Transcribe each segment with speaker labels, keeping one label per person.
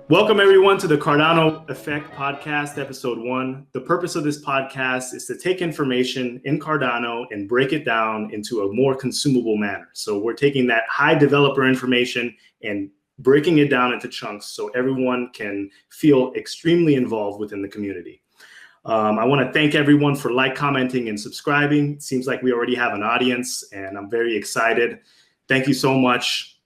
Speaker 1: Welcome, everyone, to the Cardano Effect podcast, episode 1. The purpose of this podcast is to take information in Cardano and break it down into a more consumable manner. So we're taking that high developer information and breaking it down into chunks so everyone can feel extremely involved within the community. I want to thank everyone for commenting, and subscribing. It seems like we already have an audience, and I'm very excited. Thank you so much.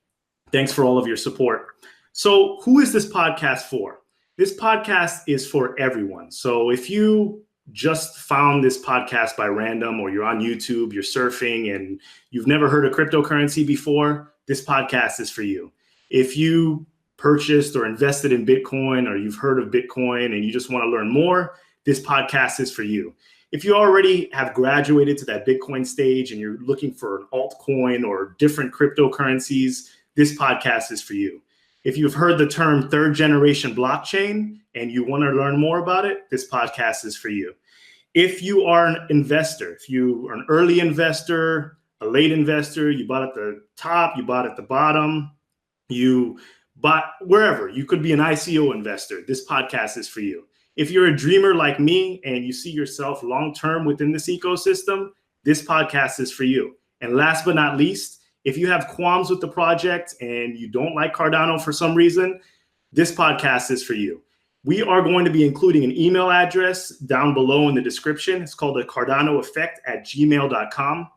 Speaker 1: Thanks for all of your support. So who is this podcast for? This podcast is for everyone. So if you just found this podcast by random, or you're on YouTube, you're surfing, and you've never heard of cryptocurrency before, this podcast is for you. If you purchased or invested in Bitcoin, or you've heard of Bitcoin and you just want to learn more, this podcast is for you. If you already have graduated to that Bitcoin stage and you're looking for an altcoin or different cryptocurrencies, this podcast is for you. If you've heard the term third generation blockchain and you want to learn more about it, this podcast is for you. If you are an investor, if you are an early investor, a late investor, you bought at the top, you bought at the bottom, you bought wherever, you could be an ICO investor, this podcast is for you. If you're a dreamer like me and you see yourself long-term within this ecosystem, this podcast is for you. And last but not least, if you have qualms with the project and you don't like Cardano for some reason, this podcast is for you. We are going to be including an email address down below in the description. It's called thecardanoeffect@gmail.com.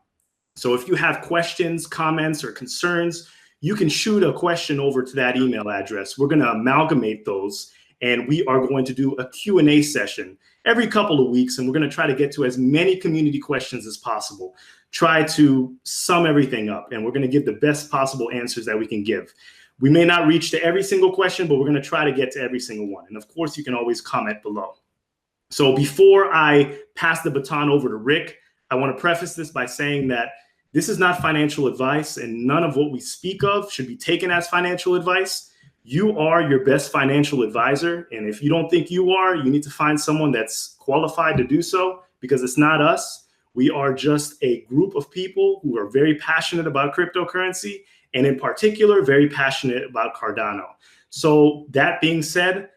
Speaker 1: So if you have questions, comments, or concerns, you can shoot a question over to that email address. We're going to amalgamate those, and we are going to do a Q&A session every couple of weeks, and we're going to try to get to as many community questions as possible. Try to sum everything up, and we're going to give the best possible answers that we can give. We may not reach to every single question, but we're going to try to get to every single one. And of course, you can always comment below. So before I pass the baton over to Rick, I want to preface this by saying that this is not financial advice, and none of what we speak of should be taken as financial advice. You are your best financial advisor, and if you don't think you are, you need to find someone that's qualified to do so, because it's not us. We are just a group of people who are very passionate about cryptocurrency, and in particular, very passionate about Cardano. So that being said,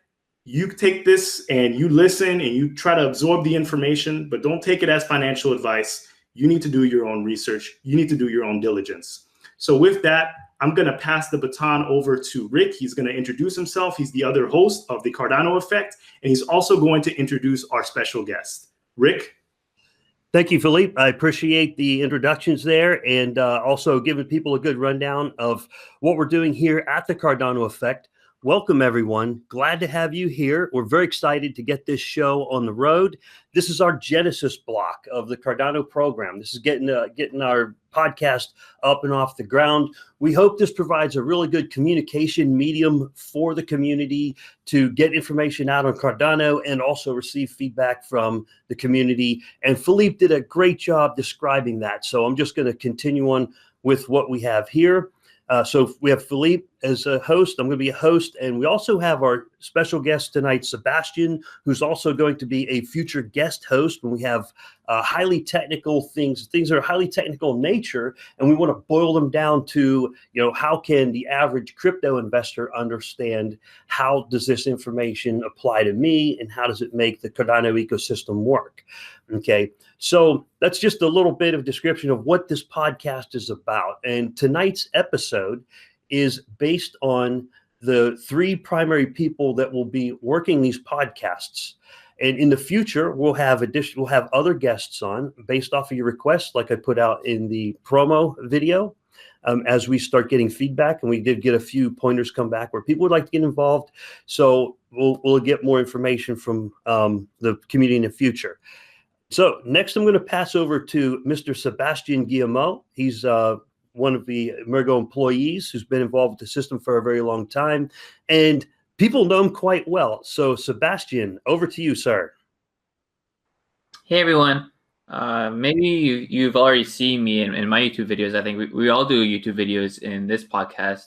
Speaker 1: you take this and you listen and you try to absorb the information, but don't take it as financial advice. You need to do your own research. You need to do your own diligence. So with that, I'm going to pass the baton over to Rick. He's going to introduce himself. He's the other host of the Cardano Effect, and he's also going to introduce our special guest. Rick?
Speaker 2: Thank you, Philippe. I appreciate the introductions there, and also giving people a good rundown of what we're doing here at the Cardano Effect. Welcome, everyone. Glad to have you here. We're very excited to get this show on the road. This is our Genesis block of the Cardano program. This is getting our podcast up and off the ground. We hope this provides a really good communication medium for the community to get information out on Cardano and also receive feedback from the community. And Philippe did a great job describing that. So I'm just going to continue on with what we have here. So we have Philippe as a host. I'm going to be a host. And we also have our special guest tonight, Sebastian, who's also going to be a future guest host when we have highly technical things that are highly technical in nature. And we want to boil them down to, how can the average crypto investor understand how does this information apply to me and how does it make the Cardano ecosystem work? Okay, so that's just a little bit of description of what this podcast is about. And tonight's episode is based on the 3 primary people that will be working these podcasts. And in the future, we'll have other guests on based off of your requests, like I put out in the promo video. As we start getting feedback, and we did get a few pointers come back where people would like to get involved. So we'll get more information from the community in the future. So next, I'm going to pass over to Mr. Sebastian Guillemot. He's one of the Emurgo employees who's been involved with the system for a very long time, and people know him quite well. So Sebastian, over to you, sir.
Speaker 3: Hey, everyone. Maybe you've already seen me in my YouTube videos. I think we all do YouTube videos in this podcast,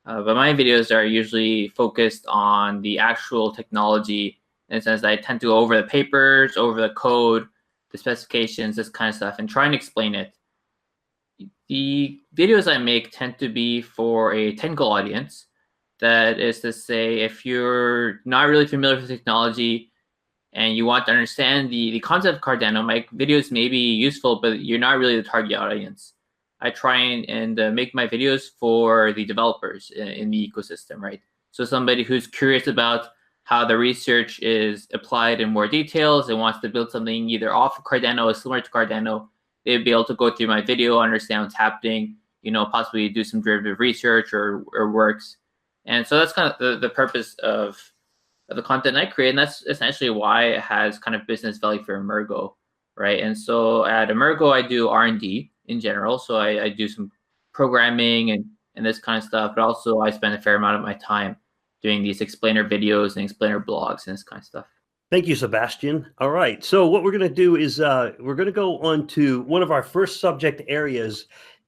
Speaker 3: but my videos are usually focused on the actual technology, in the sense that I tend to go over the papers, over the code, the specifications, this kind of stuff, and try and explain it. The videos I make tend to be for a technical audience That is to say, if you're not really familiar with technology and you want to understand the concept of Cardano, my videos may be useful, but you're not really the target audience. I try and make my videos for the developers in the ecosystem, right? So somebody who's curious about how the research is applied in more details and wants to build something either off of Cardano or similar to Cardano, they'd be able to go through my video, understand what's happening, possibly do some derivative research or works. And so that's kind of the purpose of the content I create, and that's essentially why it has kind of business value for Emurgo, right? And so at Emurgo, I do R&D in general. So I do some programming and this kind of stuff, but also I spend a fair amount of my time doing these explainer videos and explainer blogs and this kind of stuff.
Speaker 2: Thank you, Sebastian. All right. So what we're going to do is we're going to go on to one of our first subject areas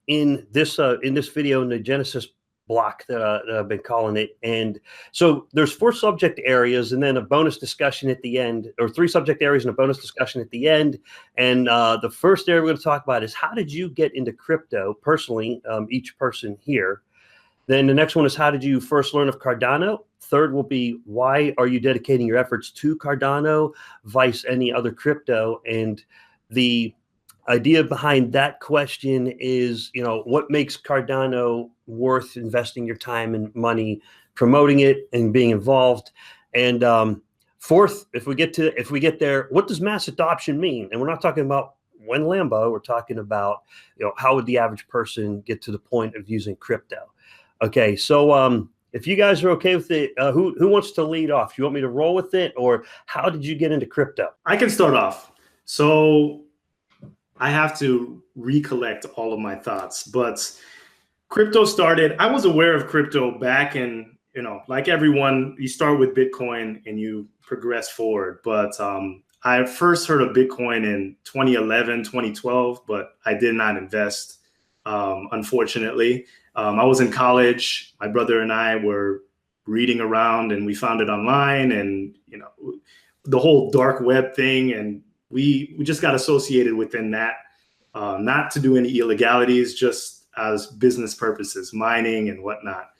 Speaker 2: in this video in the Genesis block that I've been calling it. And so there's 4 subject areas and then a bonus discussion at the end, or 3 subject areas and a bonus discussion at the end. And the first area we're going to talk about is how did you get into crypto personally, each person here. Then the next one is how did you first learn of Cardano? Third will be why are you dedicating your efforts to Cardano vice any other crypto? And the idea behind that question is, what makes Cardano worth investing your time and money promoting it and being involved? And fourth, if we get there, what does mass adoption mean? And we're not talking about when Lambo, we're talking about, how would the average person get to the point of using crypto? Okay, so if you guys are okay with it, who wants to lead off? You want me to roll with it, or how did you get into crypto?
Speaker 1: I can start off. So I have to recollect all of my thoughts, but crypto started, I was aware of crypto back in, like everyone, you start with Bitcoin and you progress forward. But I first heard of Bitcoin in 2011, 2012, but I did not invest, unfortunately. I was in college. My brother and I were reading around and we found it online and, the whole dark web thing. And we just got associated within that, not to do any illegalities, just as business purposes, mining and whatnot.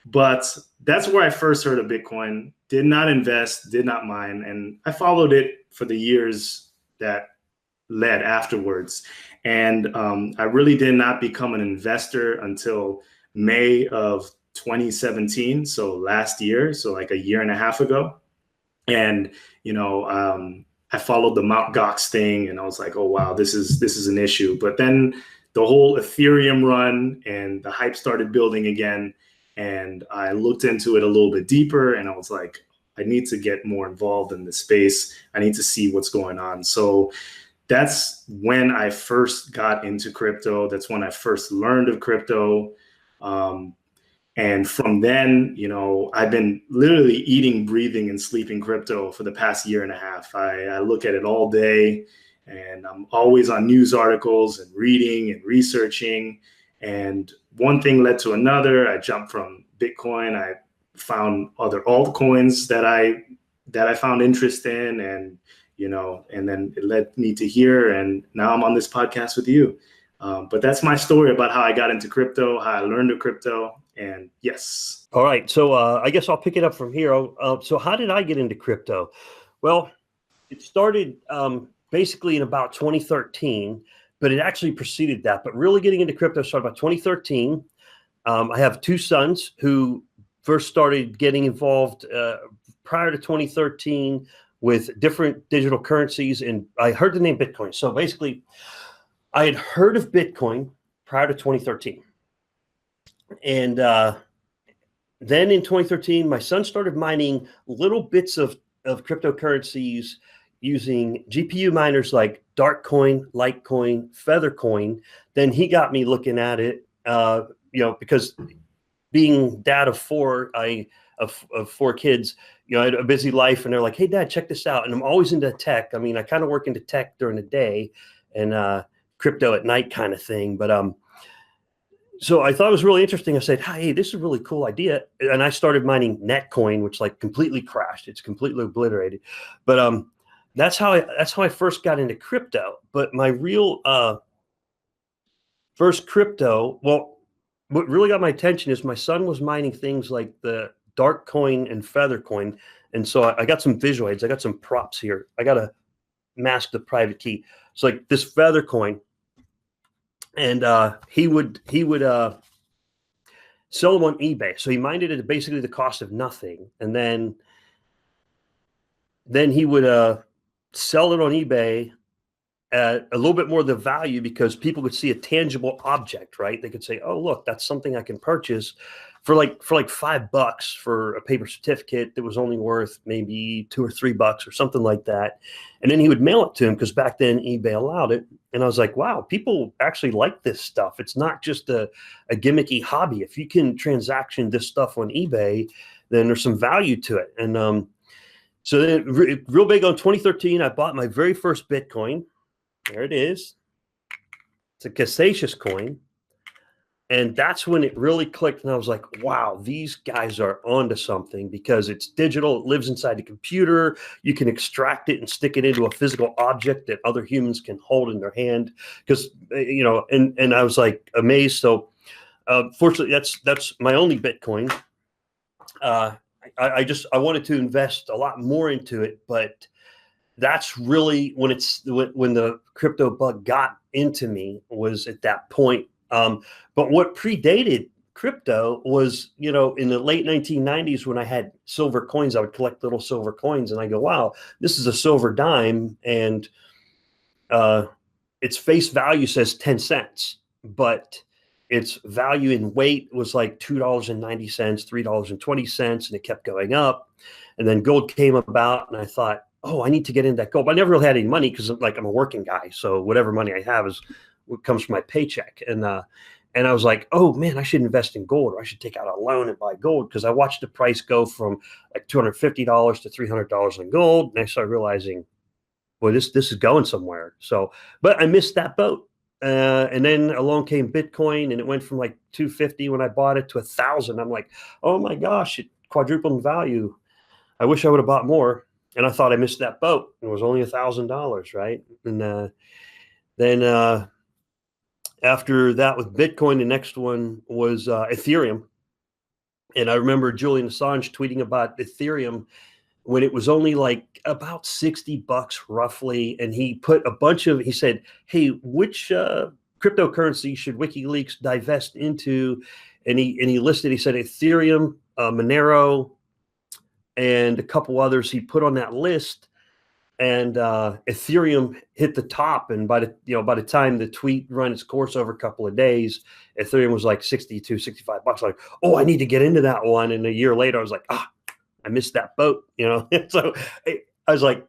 Speaker 1: But that's where I first heard of Bitcoin, did not invest, did not mine. And I followed it for the years that led afterwards. And I really did not become an investor until May of 2017. So last year, so like a year and a half ago. And, I followed the Mt. Gox thing and I was like, oh, wow, this is an issue. But then the whole Ethereum run and the hype started building again. And I looked into it a little bit deeper and I was like, I need to get more involved in this space. I need to see what's going on. So that's when I first got into crypto. That's when I first learned of crypto. And from then, I've been literally eating, breathing, and sleeping crypto for the past year and a half. I look at it all day and I'm always on news articles and reading and researching. And one thing led to another. I jumped from Bitcoin. I found other altcoins that I found interest in, and and then it led me to here. And now I'm on this podcast with you. But that's my story about how I got into crypto, how I learned of crypto, and yes.
Speaker 2: All right, so I guess I'll pick it up from here. So how did I get into crypto? Well, it started basically in about 2013, but it actually preceded that. But really getting into crypto started about 2013. I have 2 sons who first started getting involved prior to 2013 with different digital currencies, and I heard the name Bitcoin. So basically, I had heard of Bitcoin prior to 2013. And then in 2013, my son started mining little bits of cryptocurrencies using GPU miners like Darkcoin, Litecoin, Feathercoin. Then he got me looking at it, because being dad of 4, of 4 kids, I had a busy life, and they're like, hey, Dad, check this out. And I'm always into tech. I mean, I kind of work into tech during the day and crypto at night kind of thing. But so I thought it was really interesting. I said, hey, this is a really cool idea. And I started mining Netcoin, which like completely crashed. It's completely obliterated. But that's how I first got into crypto. But my real first crypto, well, what really got my attention is my son was mining things like the dark coin and feather coin. And so I got some visual aids. I got some props here. I got to mask the private key. So like this feather coin, and he would sell them on eBay. So he mined it at basically the cost of nothing, and then he would sell it on eBay at a little bit more of the value because people could see a tangible object, right? They could say, "Oh, look, that's something I can purchase for like $5 for a paper certificate that was only worth maybe $2 or $3 or something like that." And then he would mail it to him because back then eBay allowed it. And I was like, wow, people actually like this stuff. It's not just a gimmicky hobby. If you can transaction this stuff on eBay, then there's some value to it. And so then real big on 2013, I bought my very first Bitcoin. There it is. It's a Cassatius coin. And that's when it really clicked. And I was like, wow, these guys are onto something because it's digital. It lives inside the computer. You can extract it and stick it into a physical object that other humans can hold in their hand. Because, you know, and I was like amazed. So fortunately, that's my only Bitcoin. I wanted to invest a lot more into it, but that's really when the crypto bug got into me, was at that point. But what predated crypto was, you know, in the late 1990s when I had silver coins, I would collect little silver coins, and I go, wow, this is a silver dime, and its face value says 10 cents, but its value in weight was like $2.90, $3.20, and it kept going up. And then gold came about, and I thought, oh, I need to get into that gold. But I never really had any money because, like, I'm a working guy, so whatever money I have is what comes from my paycheck. And I was like, oh man, I should invest in gold, or I should take out a loan and buy gold, because I watched the price go from like $250 to $300 in gold, and I started realizing, boy, this is going somewhere. So, but I missed that boat. And then along came Bitcoin, and it went from like 250 when I bought it to 1,000. I'm like, oh my gosh, it quadrupled in value. I wish I would have bought more. And I thought I missed that boat. It was only $1,000, right? And then after that with Bitcoin, the next one was Ethereum. And I remember Julian Assange tweeting about Ethereum when it was only like about $60 roughly. And he put he said, hey, which cryptocurrency should WikiLeaks divest into? And he listed, he said Ethereum, Monero, and a couple others he put on that list. And Ethereum hit the top, and by the time the tweet ran its course over a couple of days, Ethereum was like $62, $65. Like, oh, I need to get into that one. And a year later, I was like, I missed that boat, you know. So I was like,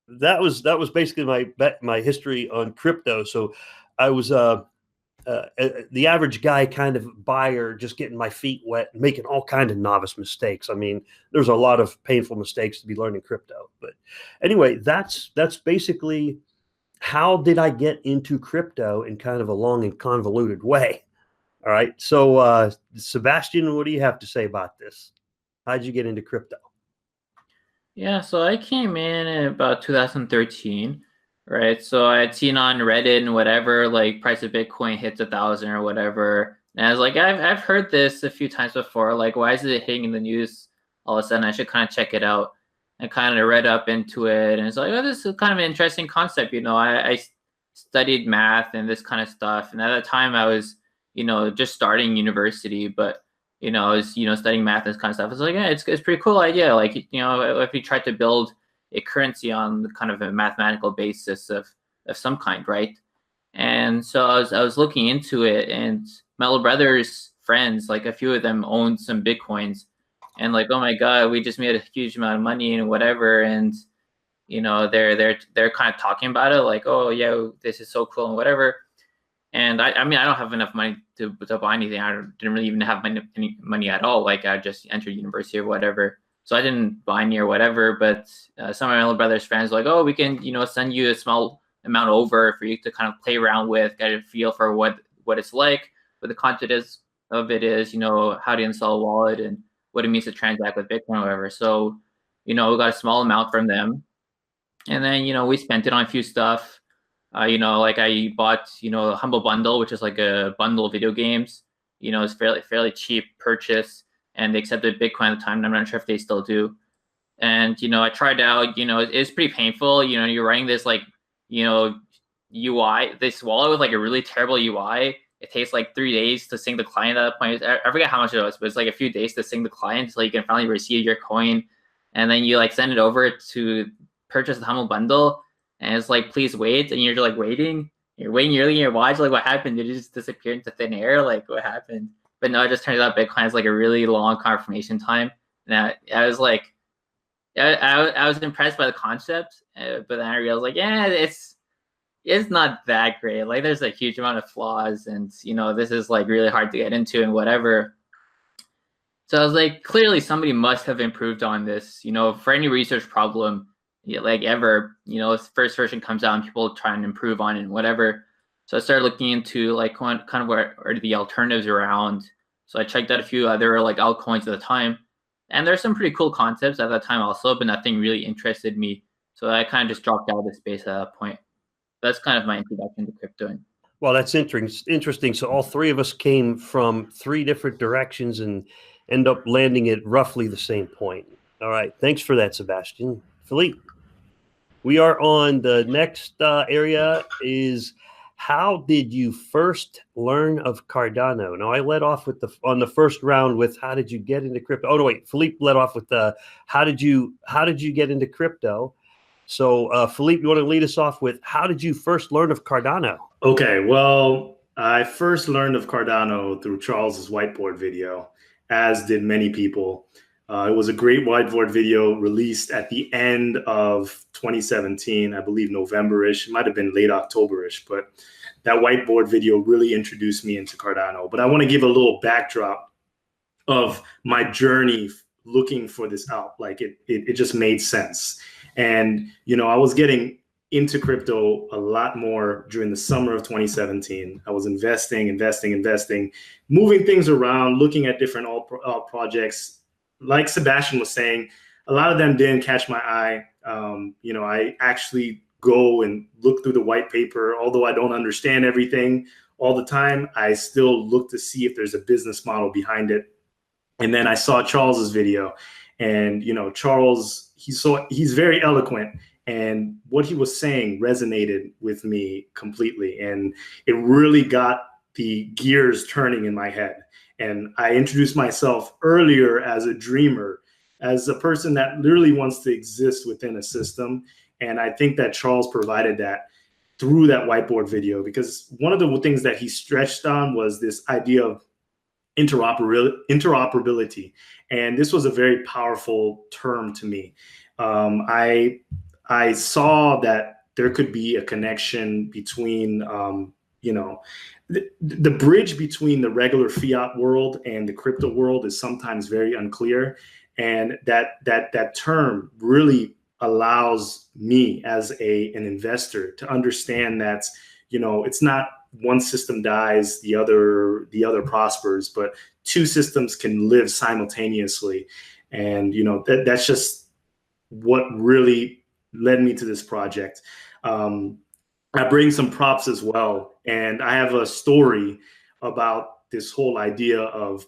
Speaker 2: that was basically my history on crypto. So I was the average guy kind of buyer, just getting my feet wet, making all kinds of novice mistakes. I mean, there's a lot of painful mistakes to be learning crypto. But anyway, that's basically how did I get into crypto in kind of a long and convoluted way. All right. So Sebastian, what do you have to say about this? How'd you get into crypto?
Speaker 3: Yeah, so I came in about 2013. Right, so I had seen on Reddit and whatever, like price of Bitcoin hits 1,000 or whatever, and I was like, I've heard this a few times before. Like, why is it hitting in the news all of a sudden? I should kind of check it out. And kind of read up into it, and it's like, oh, this is kind of an interesting concept. You know, I studied math and this kind of stuff, and at that time I was, you know, just starting university, but you know, I was, you know, studying math and this kind of stuff. I was like, yeah, it's a pretty cool idea. Like, you know, if you try to build a currency on kind of a mathematical basis of some kind, right? And so I was looking into it, and my little brother's friends, like a few of them owned some Bitcoins, and like, oh my God, we just made a huge amount of money and whatever. And you know, they're kind of talking about it, like, oh yeah, this is so cool and whatever. And I mean, I don't have enough money to buy anything. I didn't really even have any money at all. Like, I just entered university or whatever. So I didn't buy any or whatever, but some of my little brother's friends were like, oh, we can, you know, send you a small amount over for you to kind of play around with, get a feel for what it's like. But the content of it is, you know, how to install a wallet and what it means to transact with Bitcoin or whatever. So, you know, we got a small amount from them. And then, you know, we spent it on a few stuff. You know, like I bought, you know, a Humble Bundle, which is like a bundle of video games. You know, it's fairly cheap purchase. and they accepted Bitcoin at the time. And I'm not sure if they still do. And, I tried out, it's pretty painful. You're writing this UI, this wallet with like a really terrible UI. It takes like 3 days to sync the client at that point. I forget how much it was, but it's like a few days to sync the client so you can finally receive your coin. And then you like send it over to purchase the Humble bundle. And it's like, please wait. And you're just like waiting. You're waiting, you're looking at your watch, like what happened? Did it just disappear into thin air? Like what happened? But no, it just turns out Bitcoin has like a really long confirmation time. And I was like, I was impressed by the concept, but then I realized like, yeah, it's not that great. Like there's a huge amount of flaws, and this is like really hard to get into and whatever. So I was like, clearly somebody must have improved on this. For any research problem, like ever, first version comes out and people try and improve on it and whatever. So I started looking into like kind of what are the alternatives around. So I checked out a few other like altcoins at the time. And there's some pretty cool concepts at that time also, but nothing really interested me. So I kind of just dropped out of the space at that point. That's kind of my introduction to crypto.
Speaker 2: Well, that's interesting. So all three of us came from 3 different directions and end up landing at roughly the same point. All right. Thanks for that, Sebastian. Philippe, we are on the next area is how did you first learn of Cardano? Now, I led off with on the first round with how did you get into crypto? Oh no, wait, Philippe led off with how did you get into crypto? So, Philippe, you want to lead us off with how did you first learn of Cardano?
Speaker 1: Okay, well, I first learned of Cardano through Charles's whiteboard video, as did many people. It was a great whiteboard video released at the end of 2017, I believe November-ish. It might have been late October-ish, but that whiteboard video really introduced me into Cardano. But I want to give a little backdrop of my journey looking for this out. Like it just made sense. And, I was getting into crypto a lot more during the summer of 2017. I was investing, moving things around, looking at different alt projects. Like Sebastian was saying, a lot of them didn't catch my eye. I actually go and look through the white paper. Although I don't understand everything all the time, I still look to see if there's a business model behind it. And then I saw Charles's video, and Charles, he's very eloquent, and what he was saying resonated with me completely, and it really got the gears turning in my head. And I introduced myself earlier as a dreamer, as a person that literally wants to exist within a system. And I think that Charles provided that through that whiteboard video, because one of the things that he stretched on was this idea of interoperability. And this was a very powerful term to me. I saw that there could be a connection between, the bridge between the regular fiat world and the crypto world is sometimes very unclear. And that term really allows me as an investor to understand that, it's not one system dies, the other prospers, but 2 systems can live simultaneously. And, that's just what really led me to this project. I bring some props as well. And I have a story about this whole idea of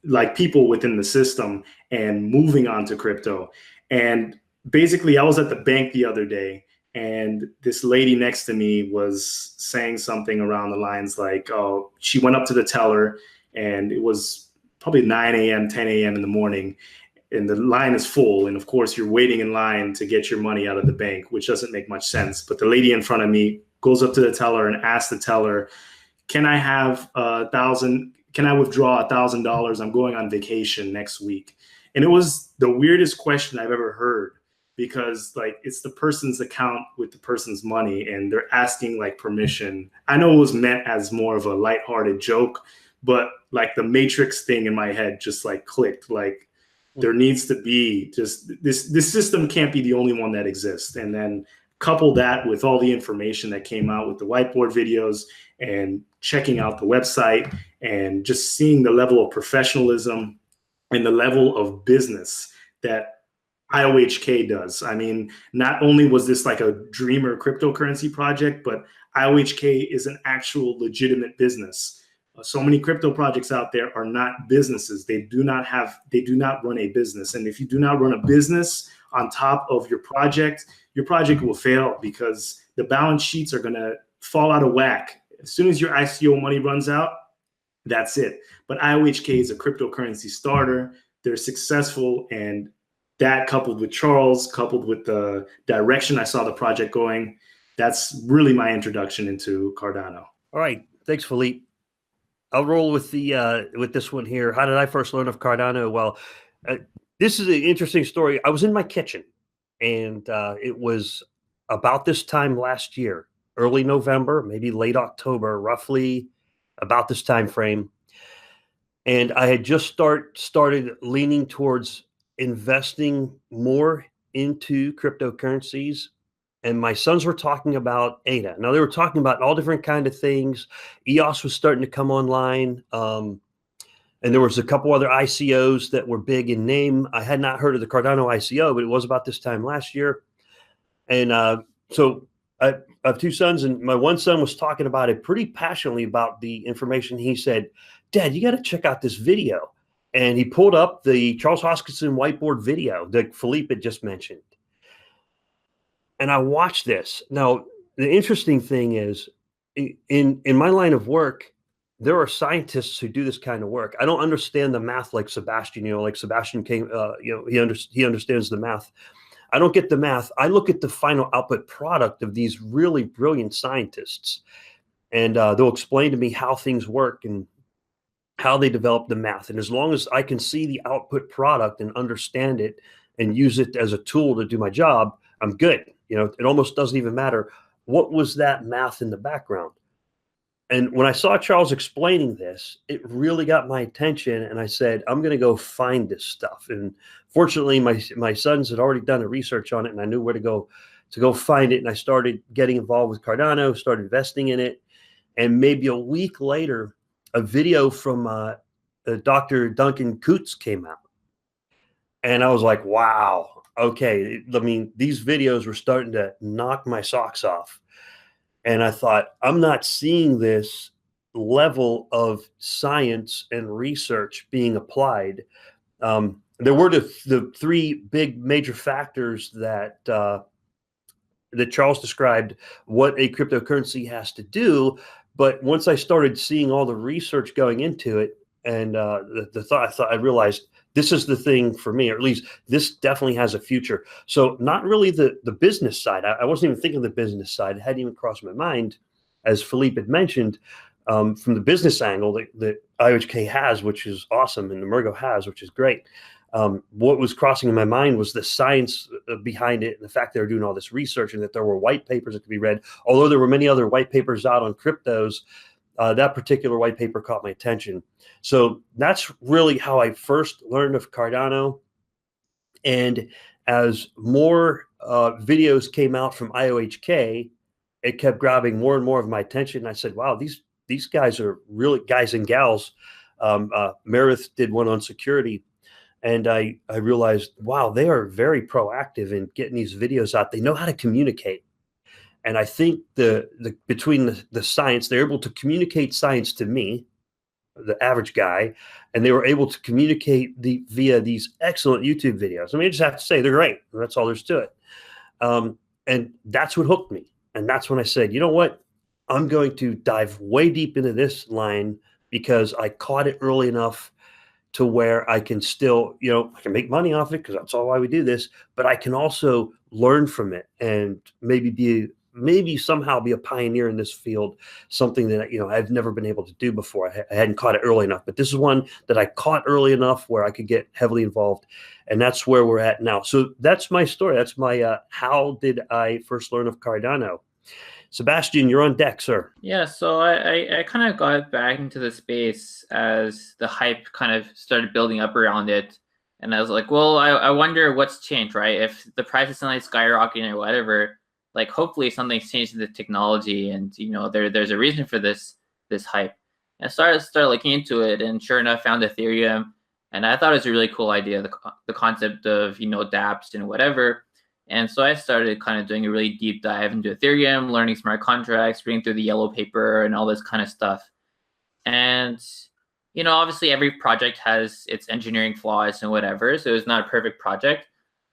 Speaker 1: like people within the system and moving on to crypto. And basically I was at the bank the other day, and this lady next to me was saying something around the lines like, oh, she went up to the teller, and it was probably 9 a.m., 10 a.m. in the morning. And the line is full. And of course, you're waiting in line to get your money out of the bank, which doesn't make much sense. But the lady in front of me goes up to the teller and asks the teller, can I have can I withdraw $1,000? I'm going on vacation next week. And it was the weirdest question I've ever heard, because like it's the person's account with the person's money, and they're asking like permission. I know it was meant as more of a lighthearted joke, but like the Matrix thing in my head just like clicked. Like, there needs to be just this system can't be the only one that exists. And then couple that with all the information that came out with the whiteboard videos and checking out the website and just seeing the level of professionalism and the level of business that IOHK does. I mean, not only was this like a dreamer cryptocurrency project, but IOHK is an actual legitimate business. So many crypto projects out there are not businesses. They do not run a business. And if you do not run a business on top of your project will fail because the balance sheets are going to fall out of whack. As soon as your ICO money runs out, that's it. But IOHK is a cryptocurrency starter. They're successful, and that coupled with Charles, coupled with the direction I saw the project going, that's really my introduction into Cardano.
Speaker 2: All right. Thanks, Philippe. I'll roll with this one here. How did I first learn of Cardano? Well, this is an interesting story. I was in my kitchen, and it was about this time last year, early November, maybe late October, roughly about this time frame. And I had just started leaning towards investing more into cryptocurrencies. And my sons were talking about ADA. Now, they were talking about all different kind of things. EOS was starting to come online. And there was a couple other ICOs that were big in name. I had not heard of the Cardano ICO, but it was about this time last year. And so I have two sons, and my one son was talking about it pretty passionately about the information. He said, Dad, you got to check out this video. And he pulled up the Charles Hoskinson whiteboard video that Philippe had just mentioned. And I watched this. Now, the interesting thing is, in my line of work, there are scientists who do this kind of work. I don't understand the math like Sebastian. Like Sebastian came. He understands the math. I don't get the math. I look at the final output product of these really brilliant scientists, and they'll explain to me how things work and how they develop the math. And as long as I can see the output product and understand it and use it as a tool to do my job, I'm good. It almost doesn't even matter what was that math in the background. And when I saw Charles explaining this, it really got my attention. And I said, I'm going to go find this stuff. And fortunately, my sons had already done the research on it, and I knew where to go find it. And I started getting involved with Cardano, started investing in it. And maybe a week later, a video from Dr. Duncan Coutts came out. And I was like, wow, okay. I mean, these videos were starting to knock my socks off. And I thought, I'm not seeing this level of science and research being applied. There were the three big major factors that Charles described what a cryptocurrency has to do. But once I started seeing all the research going into it, and I realized this is the thing for me, or at least this definitely has a future. So not really the business side. I wasn't even thinking of the business side. It hadn't even crossed my mind, as Philippe had mentioned, from the business angle that IOHK has, which is awesome, and Emurgo has, which is great. What was crossing in my mind was the science behind it, and the fact they were doing all this research, and that there were white papers that could be read. Although there were many other white papers out on cryptos, that particular white paper caught my attention. So that's really how I first learned of Cardano. And as more videos came out from IOHK, it kept grabbing more and more of my attention. And I said, wow, these guys are really, guys and gals. Meredith did one on security. And I realized, wow, they are very proactive in getting these videos out. They know how to communicate. And I think between the science, they're able to communicate science to me, the average guy, and they were able to communicate via these excellent YouTube videos. I mean, I just have to say they're great. That's all there's to it. And that's what hooked me. And that's when I said, you know what? I'm going to dive way deep into this line because I caught it early enough to where I can still, I can make money off it because that's all why we do this, but I can also learn from it and maybe somehow be a pioneer in this field, something that, I've never been able to do before. I hadn't caught it early enough, but this is one that I caught early enough where I could get heavily involved. And that's where we're at now. So that's my story. That's my, how did I first learn of Cardano? Sebastian, you're on deck, sir.
Speaker 3: Yeah, so I kind of got back into the space as the hype kind of started building up around it. And I was like, well, I wonder what's changed, right? If the price is suddenly skyrocketing or whatever, like hopefully something's changed in the technology, and there's a reason for this hype. And I started looking into it, and sure enough, found Ethereum, and I thought it was a really cool idea, the concept of dApps and whatever. And so I started kind of doing a really deep dive into Ethereum, learning smart contracts, reading through the yellow paper and all this kind of stuff. And, obviously every project has its engineering flaws and whatever, so it's not a perfect project.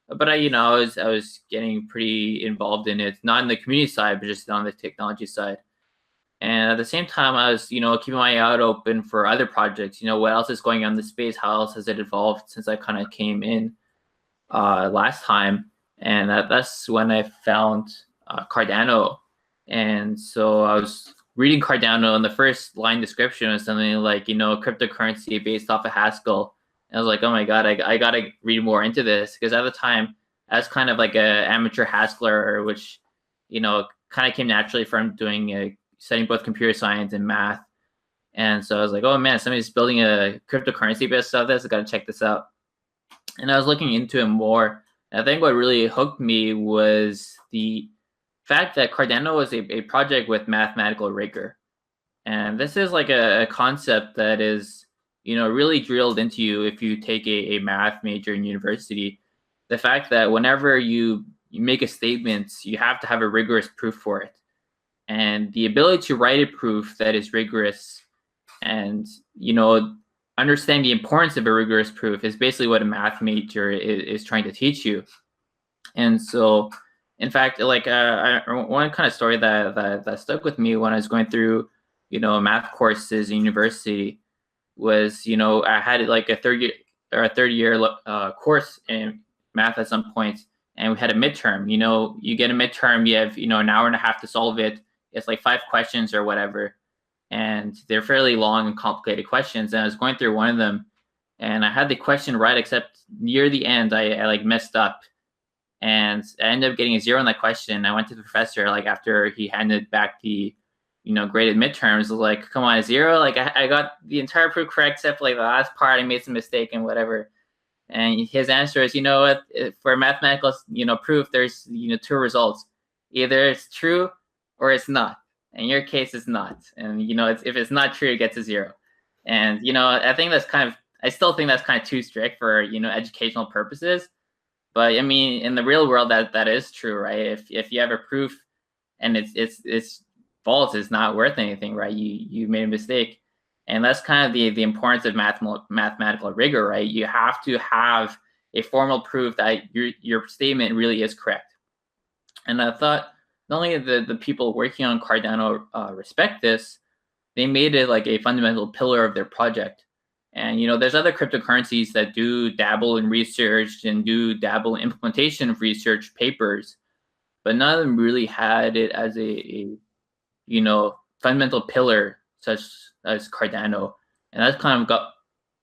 Speaker 3: But I was getting pretty involved in it, not in the community side, but just on the technology side. And at the same time, I was, keeping my eye out open for other projects. What else is going on in the space? How else has it evolved since I kind of came in last time? And that's when I found Cardano. And so I was reading Cardano, and the first line description was something like, cryptocurrency based off of Haskell. And I was like, oh my God, I got to read more into this. Because at the time, I was kind of like an amateur Haskellr, which, kind of came naturally from studying both computer science and math. And so I was like, oh man, somebody's building a cryptocurrency based stuff. I got to check this out. And I was looking into it more. And I think what really hooked me was the fact that Cardano was a project with mathematical rigor. And this is like a concept that is, really drilled into you if you take a math major in university. The fact that whenever you make a statement, you have to have a rigorous proof for it. And the ability to write a proof that is rigorous and, understand the importance of a rigorous proof is basically what a math major is trying to teach you. And so, in fact, like one kind of story that stuck with me when I was going through, math courses in university was, I had like a third year course in math at some point, and we had a midterm. You get a midterm, you have an hour and a half to solve it. It's like 5 questions or whatever, and they're fairly long and complicated questions. And I was going through one of them, and I had the question right, except near the end I like messed up. And I ended up getting a 0 on that question. I went to the professor, like after he handed back the, graded midterms, like, come on, a 0? Like I got the entire proof correct, except like the last part, I made some mistake and whatever. And his answer is, what, for mathematical, proof, there's, 2 results. Either it's true or it's not. In your case, it's not. And, if it's not true, it gets a 0. And, I still think that's kind of too strict for, educational purposes. But I mean, in the real world, that is true, right? If you have a proof and it's false, it's not worth anything, right? You made a mistake, and that's kind of the importance of mathematical rigor, right? You have to have a formal proof that your statement really is correct. And I thought not only the people working on Cardano respect this, they made it like a fundamental pillar of their project. And, there's other cryptocurrencies that do dabble in research and do dabble in implementation of research papers, but none of them really had it as a fundamental pillar such as Cardano. And that kind of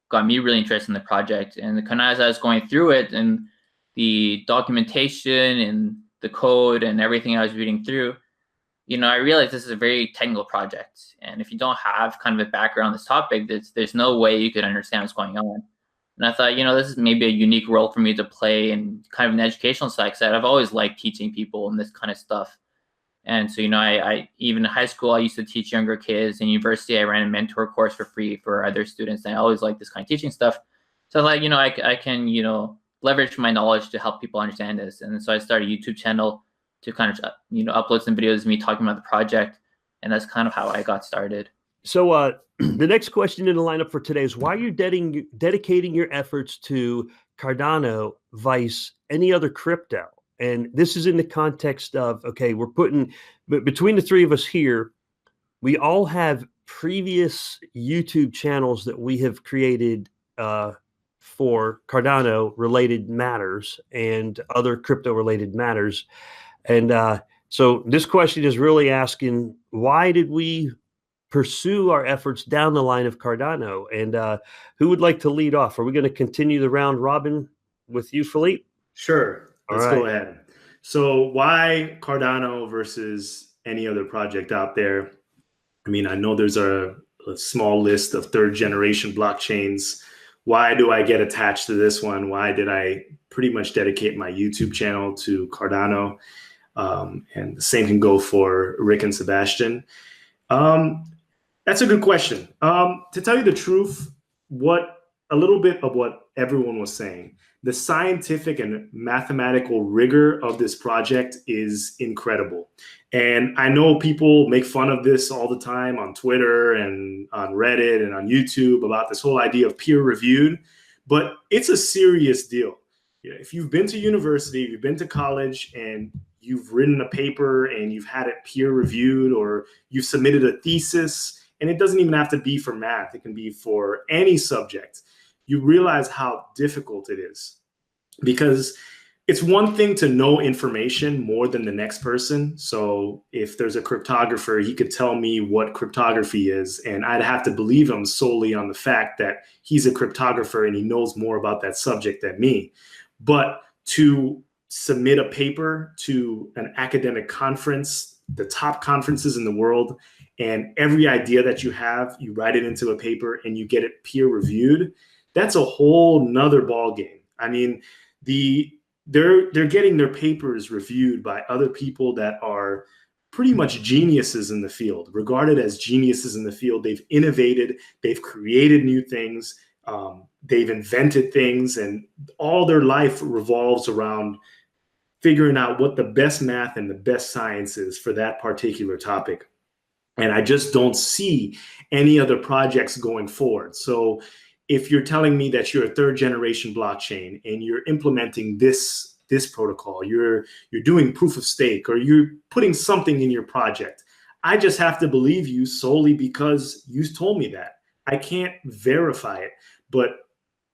Speaker 3: got me really interested in the project. And kind of as I was going through it and the documentation and the code and everything I was reading through, I realized this is a very technical project. And if you don't have kind of a background on this topic, there's no way you could understand what's going on. And I thought, this is maybe a unique role for me to play in kind of an educational side, because I've always liked teaching people and this kind of stuff. And so, I even in high school, I used to teach younger kids. In university, I ran a mentor course for free for other students. And I always liked this kind of teaching stuff. So I thought, I can, leverage my knowledge to help people understand this. And so I started a YouTube channel to kind of, upload some videos of me talking about the project. And that's kind of how I got started.
Speaker 2: So the next question in the lineup for today is, why are you dedicating your efforts to Cardano vice any other crypto? And this is in the context of, okay, we're putting, between the 3 of us here, we all have previous YouTube channels that we have created for Cardano related matters and other crypto related matters. And so this question is really asking, why did we pursue our efforts down the line of Cardano? And who would like to lead off? Are we going to continue the round robin with you, Philippe?
Speaker 1: Sure. Let's
Speaker 2: All right.
Speaker 1: go ahead. So why Cardano versus any other project out there? I mean, I know there's a small list of 3rd generation blockchains. Why do I get attached to this one? Why did I pretty much dedicate my YouTube channel to Cardano? And the same can go for Rick and Sebastian. That's a good question. To tell you the truth, a little bit of what everyone was saying. The scientific and mathematical rigor of this project is incredible. And I know people make fun of this all the time on Twitter and on Reddit and on YouTube about this whole idea of peer-reviewed, but it's a serious deal. If you've been to university, you've been to college, and you've written a paper and you've had it peer-reviewed, or you've submitted a thesis, and it doesn't even have to be for math, it can be for any subject, you realize how difficult it is. Because it's one thing to know information more than the next person. So if there's a cryptographer, he could tell me what cryptography is, and I'd have to believe him solely on the fact that he's a cryptographer and he knows more about that subject than me. But to submit a paper to an academic conference, the top conferences in the world, and every idea that you have, you write it into a paper and you get it peer reviewed, that's a whole nother ball game. I mean, they're getting their papers reviewed by other people that are pretty much geniuses in the field, regarded as geniuses in the field. They've innovated, they've created new things, they've invented things, and all their life revolves around figuring out what the best math and the best science is for that particular topic. And I just don't see any other projects going forward. So if you're telling me that you're a third generation blockchain and you're implementing this protocol, you're doing proof of stake, or you're putting something in your project, I just have to believe you solely because you told me that. I can't verify it, but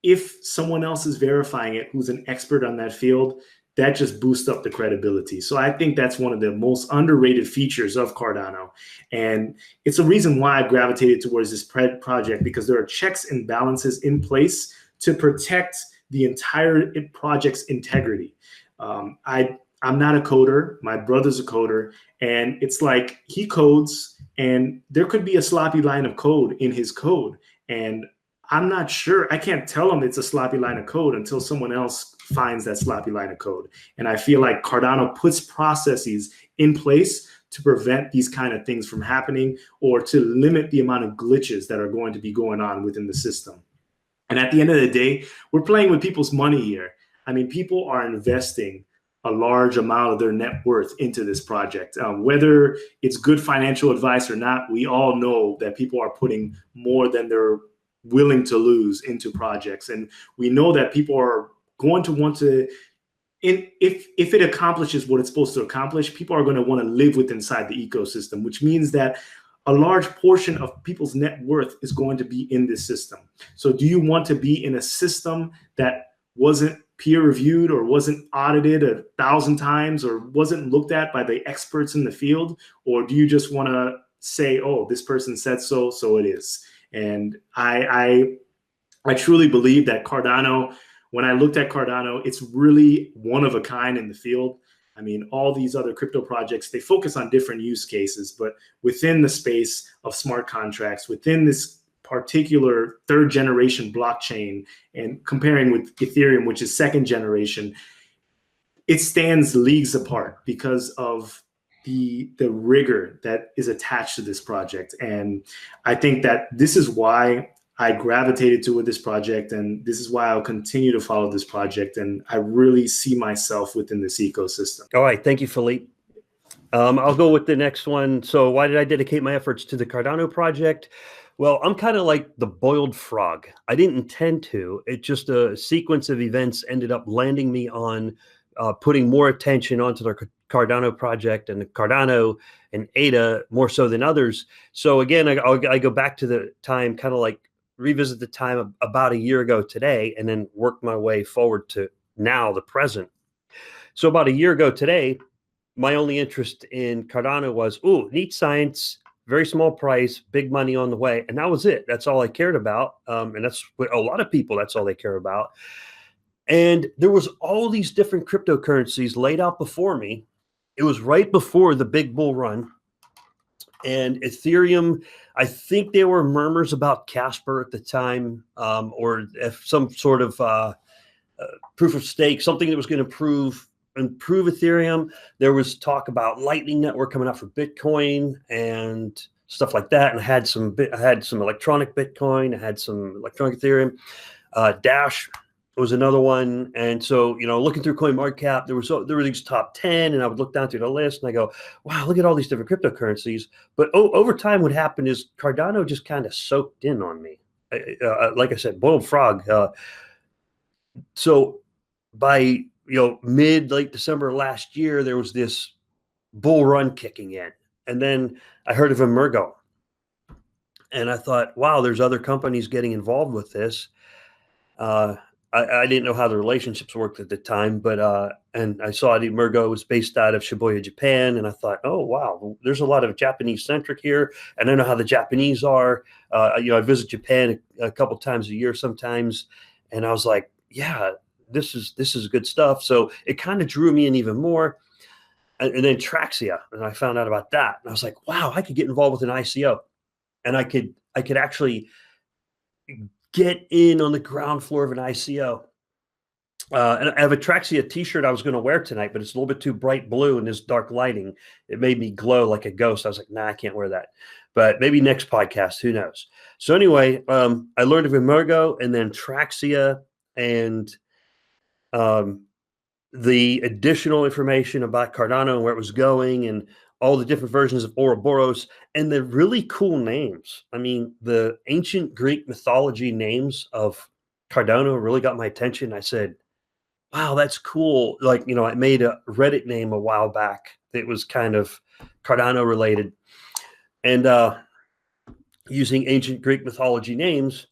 Speaker 1: if someone else is verifying it who's an expert on that field, that just boosts up the credibility. So I think that's one of the most underrated features of Cardano. And it's a reason why I gravitated towards this project, because there are checks and balances in place to protect the entire project's integrity. I'm not a coder. My brother's a coder. And it's like he codes and there could be a sloppy line of code in his code. And I'm not sure. I can't tell him it's a sloppy line of code until someone else finds that sloppy line of code. And I feel like Cardano puts processes in place to prevent these kind of things from happening, or to limit the amount of glitches that are going to be going on within the system. And at the end of the day, we're playing with people's money here. I mean, people are investing a large amount of their net worth into this project. Whether it's good financial advice or not, we all know that people are putting more than they're willing to lose into projects. And we know that people are going to want to, if it accomplishes what it's supposed to accomplish, people are going to want to live with inside the ecosystem, which means that a large portion of people's net worth is going to be in this system. So do you want to be in a system that wasn't peer reviewed, or wasn't audited 1,000 times, or wasn't looked at by the experts in the field? Or do you just want to say, oh, this person said so, so it is? And I truly believe that Cardano, when I looked at Cardano, it's really one of a kind in the field. I mean, all these other crypto projects, they focus on different use cases, but within the space of smart contracts, within this particular third generation blockchain, and comparing with Ethereum, which is second generation, it stands leagues apart because of the rigor that is attached to this project. And I think that this is why I gravitated to this project, and this is why I'll continue to follow this project. And I really see myself within this ecosystem.
Speaker 2: All right. Thank you, Philippe. I'll go with the next one. So why did I dedicate my efforts to the Cardano project? Well, I'm kind of like the boiled frog. I didn't intend to. It just a sequence of events ended up landing me on putting more attention onto the Cardano project and the Cardano and ADA more so than others. So again, I go back to the time, kind of like revisit the time of about a year ago today, and then work my way forward to now, the present. So about a year ago today, my only interest in Cardano was, ooh, neat science, very small price, big money on the way. And that was it. That's all I cared about. And that's what a lot of people, that's all they care about. And there was all these different cryptocurrencies laid out before me. It was right before the big bull run. And Ethereum, I think there were murmurs about Casper at the time, or if some sort of proof of stake, something that was going to improve Ethereum. There was talk about Lightning Network coming out for Bitcoin and stuff like that. And I had some electronic Bitcoin. I had some electronic Ethereum. Dash was another one. And so, looking through CoinMarketCap, there were these top 10, and I would look down through the list and I go, wow, look at all these different cryptocurrencies. But over time, what happened is Cardano just kind of soaked in on me. Like I said, boiled frog. So by late December last year, there was this bull run kicking in, and then I heard of Emurgo, and I thought, wow, there's other companies getting involved with this. I didn't know how the relationships worked at the time, but and I saw Emurgo was based out of Shibuya, Japan, and I thought, oh wow, there's a lot of Japanese centric here, and I know how the Japanese are. I visit Japan a couple times a year sometimes, and I was like, yeah, this is good stuff. So it kind of drew me in even more. And then Traxia, and I found out about that, and I was like, wow, I could get involved with an ICO, and I could actually get in on the ground floor of an ICO. And I have a Traxia t-shirt I was going to wear tonight, but it's a little bit too bright blue in this dark lighting. It made me glow like a ghost. I was like, nah, I can't wear that. But maybe next podcast, who knows? So anyway, I learned of Emurgo and then Traxia and the additional information about Cardano and where it was going and all the different versions of Ouroboros and the really cool names. I mean, the ancient Greek mythology names of Cardano really got my attention. I said, wow, that's cool. Like, I made a Reddit name a while back that was kind of Cardano related. And using ancient Greek mythology names.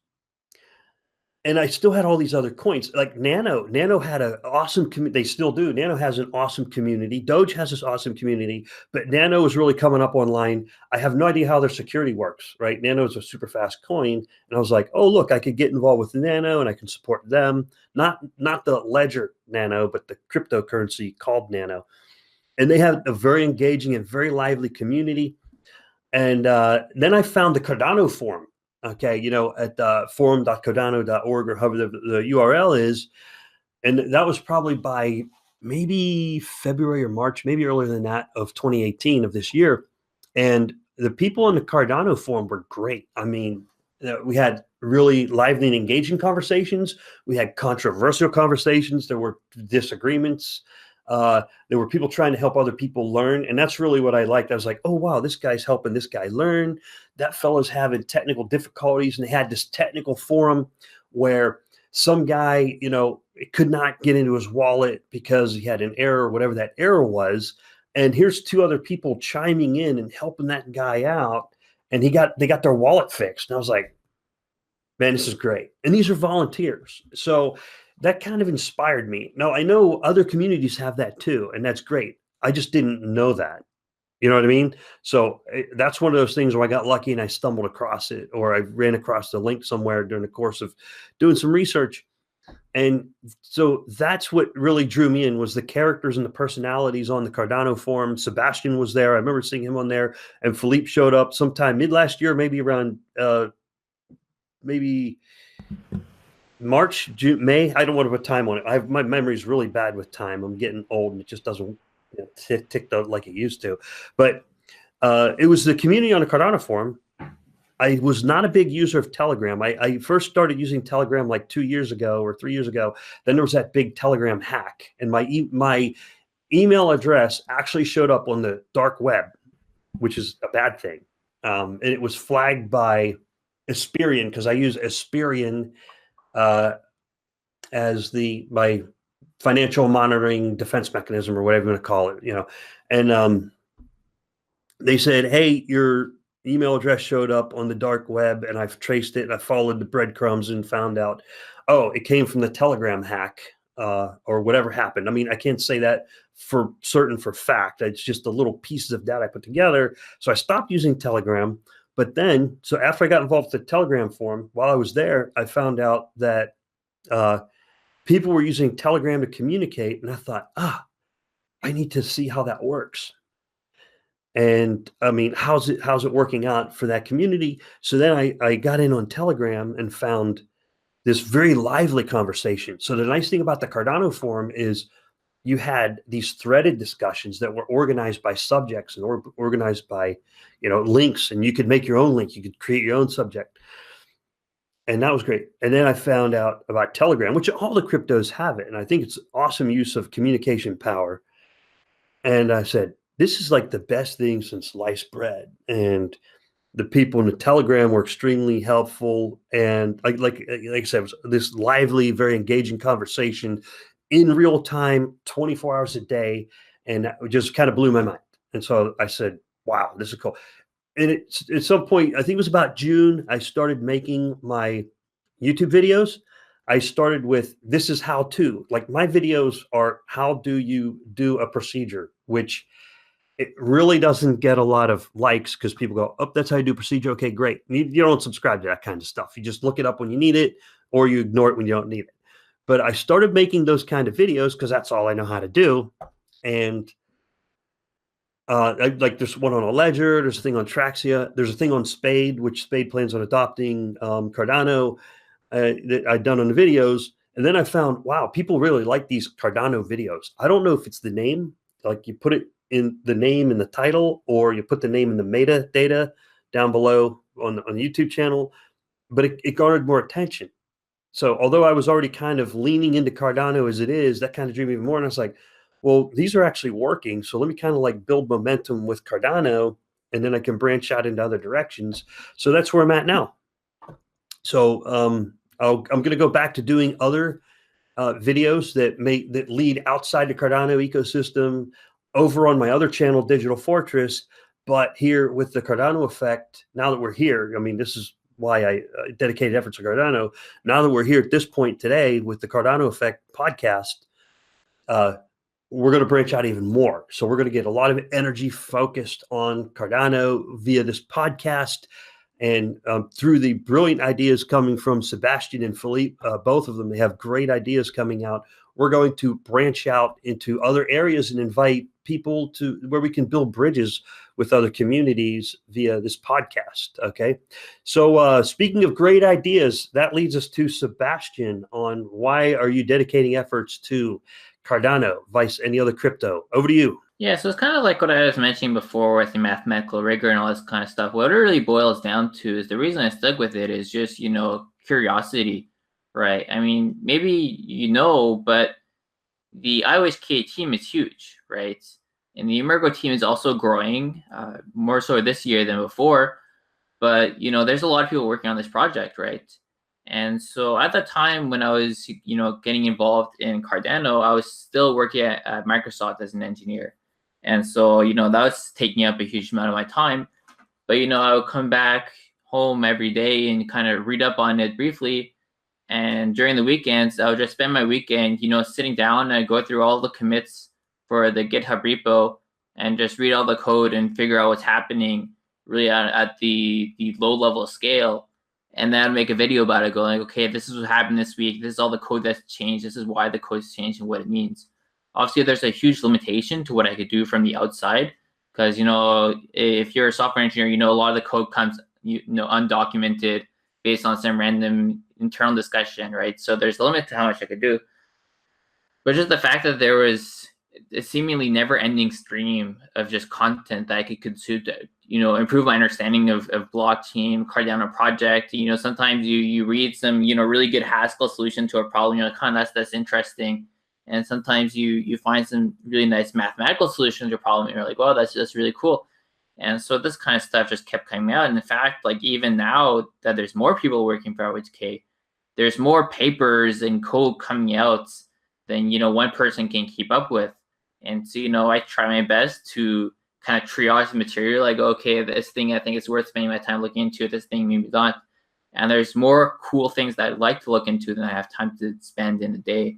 Speaker 2: And I still had all these other coins. Like Nano had an awesome community. They still do. Nano has an awesome community. Doge has this awesome community, but Nano is really coming up online. I have no idea how their security works, right? Nano is a super fast coin. And I was like, oh, look, I could get involved with Nano and I can support them. Not the ledger Nano, but the cryptocurrency called Nano. And they have a very engaging and very lively community. And then I found the Cardano forum. Okay, at forum.cardano.org or however the URL is. And that was probably by maybe February or March, maybe earlier than that, of 2018 of this year. And the people in the Cardano forum were great. I mean, we had really lively and engaging conversations. We had controversial conversations. There were disagreements. There were people trying to help other people learn. And that's really what I liked. I was like, oh, wow, this guy's helping this guy learn. That fellow's having technical difficulties. And they had this technical forum where some guy, could not get into his wallet because he had an error, whatever that error was. And here's two other people chiming in and helping that guy out. And they got their wallet fixed. And I was like, man, this is great. And these are volunteers. So that kind of inspired me. Now, I know other communities have that too, and that's great. I just didn't know that. You know what I mean? So that's one of those things where I got lucky and I stumbled across it, or I ran across the link somewhere during the course of doing some research. And so that's what really drew me in, was the characters and the personalities on the Cardano forum. Sebastian was there. I remember seeing him on there, and Philippe showed up sometime mid last year, maybe around maybe March, June, May. I don't want to put time on it. My memory is really bad with time. I'm getting old and it just doesn't tick out like it used to. But it was the community on the Cardano forum. I was not a big user of Telegram. I first started using Telegram like 2 years ago or 3 years ago. Then there was that big Telegram hack, and my email address actually showed up on the dark web, which is a bad thing. And it was flagged by Asperian, because I use Asperian as my financial monitoring defense mechanism, or whatever you want to call it, and they said, hey, your email address showed up on the dark web, and I've traced it and I followed the breadcrumbs and found out, oh, it came from the Telegram hack, or whatever happened. I mean, I can't say that for certain, for fact. It's just the little pieces of data I put together. So I stopped using Telegram. But then, so after I got involved with the Telegram forum, while I was there, I found out that people were using Telegram to communicate. And I thought, I need to see how that works. And I mean, how's it working out for that community? So then I got in on Telegram and found this very lively conversation. So the nice thing about the Cardano forum is you had these threaded discussions that were organized by subjects and organized by, links, and you could make your own link. You could create your own subject. And that was great. And then I found out about Telegram, which all the cryptos have it. And I think it's awesome use of communication power. And I said, this is like the best thing since sliced bread. And the people in the Telegram were extremely helpful. And like I said, it was this lively, very engaging conversation in real time, 24 hours a day. And that just kind of blew my mind. And so I said, wow, this is cool. And at some point, I think it was about June, I started making my YouTube videos. I started with, this is how to, like my videos are, how do you do a procedure, which it really doesn't get a lot of likes because people go, oh, that's how you do procedure. Okay, great. You don't subscribe to that kind of stuff. You just look it up when you need it, or you ignore it when you don't need it. But I started making those kind of videos because that's all I know how to do. And like there's one on a ledger, there's a thing on Traxia, there's a thing on Spade, which Spade plans on adopting Cardano that I'd done on the videos. And then I found, wow, people really like these Cardano videos. I don't know if it's the name, like you put it in the name in the title, or you put the name in the metadata down below on the YouTube channel, but it garnered more attention. So although I was already kind of leaning into Cardano as it is, that kind of drew me even more. And I was like, well, these are actually working. So let me kind of like build momentum with Cardano, and then I can branch out into other directions. So that's where I'm at now. So I'm going to go back to doing other videos that lead outside the Cardano ecosystem over on my other channel, Digital Fortress. But here with the Cardano effect, now that we're here, I mean, this is why I dedicated efforts to Cardano. Now that we're here at this point today with the Cardano Effect podcast, we're going to branch out even more. So we're going to get a lot of energy focused on Cardano via this podcast, and through the brilliant ideas coming from Sebastian and Philippe, both of them, they have great ideas coming out. We're going to branch out into other areas and invite people to where we can build bridges with other communities via this podcast. Okay. So speaking of great ideas, that leads us to Sebastian on why are you dedicating efforts to Cardano, vice any other crypto? Over to you.
Speaker 3: Yeah, so it's kind of like what I was mentioning before with the mathematical rigor and all this kind of stuff. What it really boils down to is the reason I stuck with it is just, curiosity, right? I mean, maybe but the iOSK team is huge, right? And the Emurgo team is also growing, more so this year than before. But, there's a lot of people working on this project, right? And so at the time when I was, getting involved in Cardano, I was still working at Microsoft as an engineer. And so, that was taking up a huge amount of my time. But, I would come back home every day and kind of read up on it briefly. And during the weekends, I would just spend my weekend, sitting down and go through all the commits for the GitHub repo and just read all the code and figure out what's happening really at the low level scale. And then I'd make a video about it going, okay, this is what happened this week. This is all the code that's changed. This is why the code's changed and what it means. Obviously, there's a huge limitation to what I could do from the outside because, if you're a software engineer, a lot of the code comes, undocumented based on some random internal discussion, right? So there's a limit to how much I could do. But just the fact that there was a seemingly never-ending stream of just content that I could consume to, improve my understanding of blockchain, Cardano project. Sometimes you read some, really good Haskell solution to a problem. You're like, that's interesting. And sometimes you find some really nice mathematical solutions to a problem. And you're like, wow, that's really cool. And so this kind of stuff just kept coming out. And in fact, like even now that there's more people working for RHK, there's more papers and code coming out than, one person can keep up with. And so, I try my best to kind of triage the material, like, okay, this thing I think it's worth spending my time looking into, this thing maybe not. And there's more cool things that I'd like to look into than I have time to spend in a day.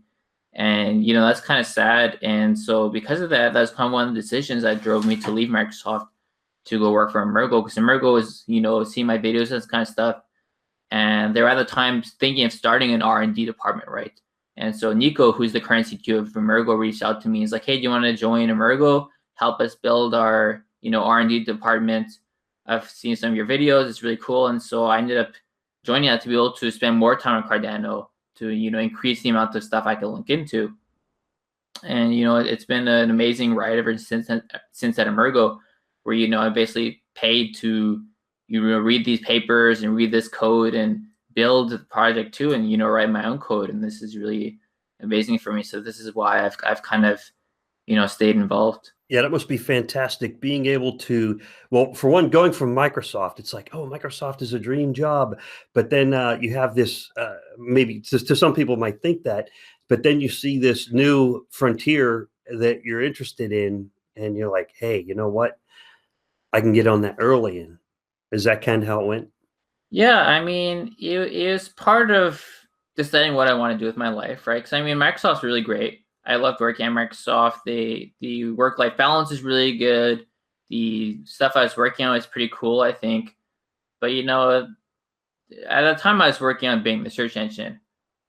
Speaker 3: And, that's kind of sad. And so because of that, that's kind of one of the decisions that drove me to leave Microsoft to go work for Emurgo, because Emurgo was, seeing my videos and this kind of stuff. And they were at the time thinking of starting an R&D department, right? And so Nico, who's the current CTO of Emurgo, reached out to me. He's like, hey, do you want to join Emurgo? Help us build our, R&D department. I've seen some of your videos. It's really cool. And so I ended up joining that to be able to spend more time on Cardano to, increase the amount of stuff I can look into. And, it's been an amazing ride ever since at Emurgo, where, I basically paid to, read these papers and read this code and build the project too, and write my own code. And this is really amazing for me. So this is why I've kind of stayed involved.
Speaker 2: Yeah, that must be fantastic being able to, well, for one, going from Microsoft, it's like, oh, Microsoft is a dream job. But then you have this, maybe to some people might think that, but then you see this new frontier that you're interested in, and you're like, hey, you know what? I can get on that early. And is that kind of how it went?
Speaker 3: Yeah, I mean, it is part of deciding what I want to do with my life, right? Because I mean, Microsoft's really great. I love working at Microsoft. The work-life balance is really good. The stuff I was working on is pretty cool, I think. But at the time I was working on Bing, the search engine,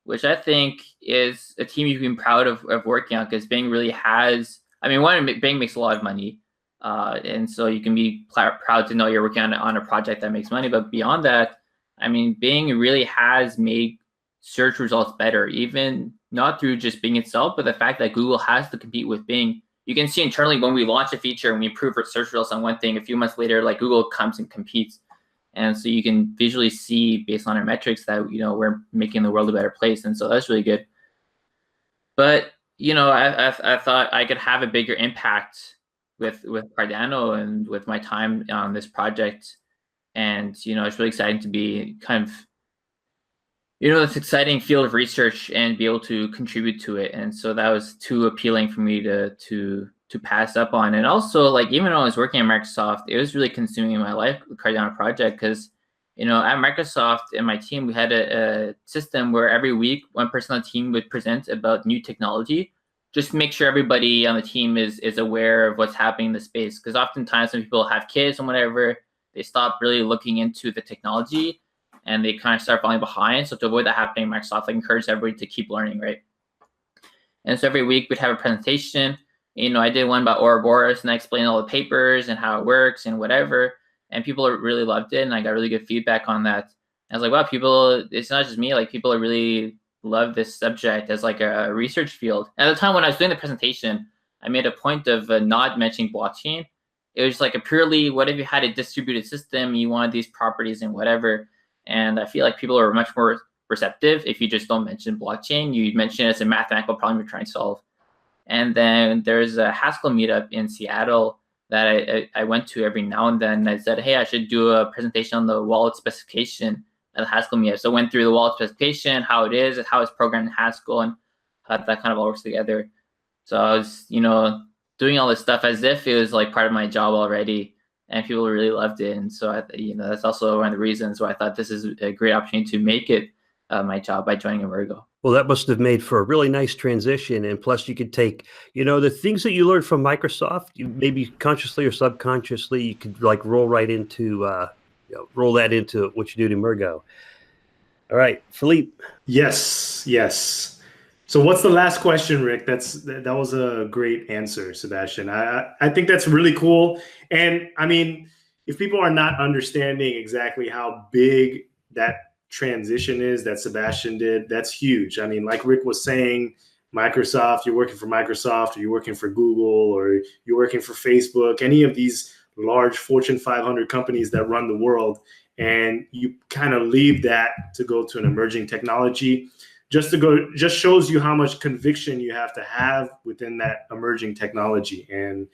Speaker 3: which I think is a team you can be proud of working on, because Bing really has, I mean, one, Bing makes a lot of money. And so you can be proud to know you're working on a project that makes money. But beyond that, I mean, Bing really has made search results better, even not through just Bing itself, but the fact that Google has to compete with Bing. You can see internally when we launch a feature and we improve our search results on one thing, a few months later, like Google comes and competes. And so you can visually see based on our metrics that, we're making the world a better place. And so that's really good. But, I thought I could have a bigger impact with Cardano and with my time on this project. And, it's really exciting to be kind of, this exciting field of research and be able to contribute to it. And so that was too appealing for me to pass up on. And also, like, even when I was working at Microsoft, it was really consuming my life, the Cardano project, because, at Microsoft and my team, we had a system where every week, one person on the team would present about new technology, just to make sure everybody on the team is aware of what's happening in the space. Because oftentimes when people have kids and whatever, they stop really looking into the technology and they kind of start falling behind. So to avoid that happening, Microsoft encouraged everybody to keep learning, right? And so every week we'd have a presentation. I did one about Ouroboros, and I explained all the papers and how it works and whatever. And people really loved it, and I got really good feedback on that. I was like, wow, it's not just me, like people really love this subject as like a research field. At the time when I was doing the presentation, I made a point of not mentioning blockchain. It was like a purely, what if you had a distributed system, you wanted these properties and whatever. And I feel like people are much more receptive if you just don't mention blockchain. You mention it as a mathematical problem you're trying to solve. And then there's a Haskell meetup in Seattle that I went to every now and then. I said, hey, I should do a presentation on the wallet specification at the Haskell meetup. So I went through the wallet specification, how it is, how it's programmed in Haskell, and how that kind of all works together. So I was, doing all this stuff as if it was like part of my job already, and people really loved it. And so, that's also one of the reasons why I thought this is a great opportunity to make it my job by joining Emurgo.
Speaker 2: Well, that must have made for a really nice transition. And plus you could take, the things that you learned from Microsoft, you maybe consciously or subconsciously, you could like roll that into what you do to Emurgo. All right, Philippe.
Speaker 1: Yes. So what's the last question, Rick? That was a great answer, Sebastian. I think that's really cool. And I mean, if people are not understanding exactly how big that transition is that Sebastian did, that's huge. I mean, like Rick was saying, Microsoft, you're working for Microsoft, or you're working for Google, or you're working for Facebook, any of these large Fortune 500 companies that run the world, and you kind of leave that to go to an emerging technology. Just shows you how much conviction you have to have within that emerging technology. And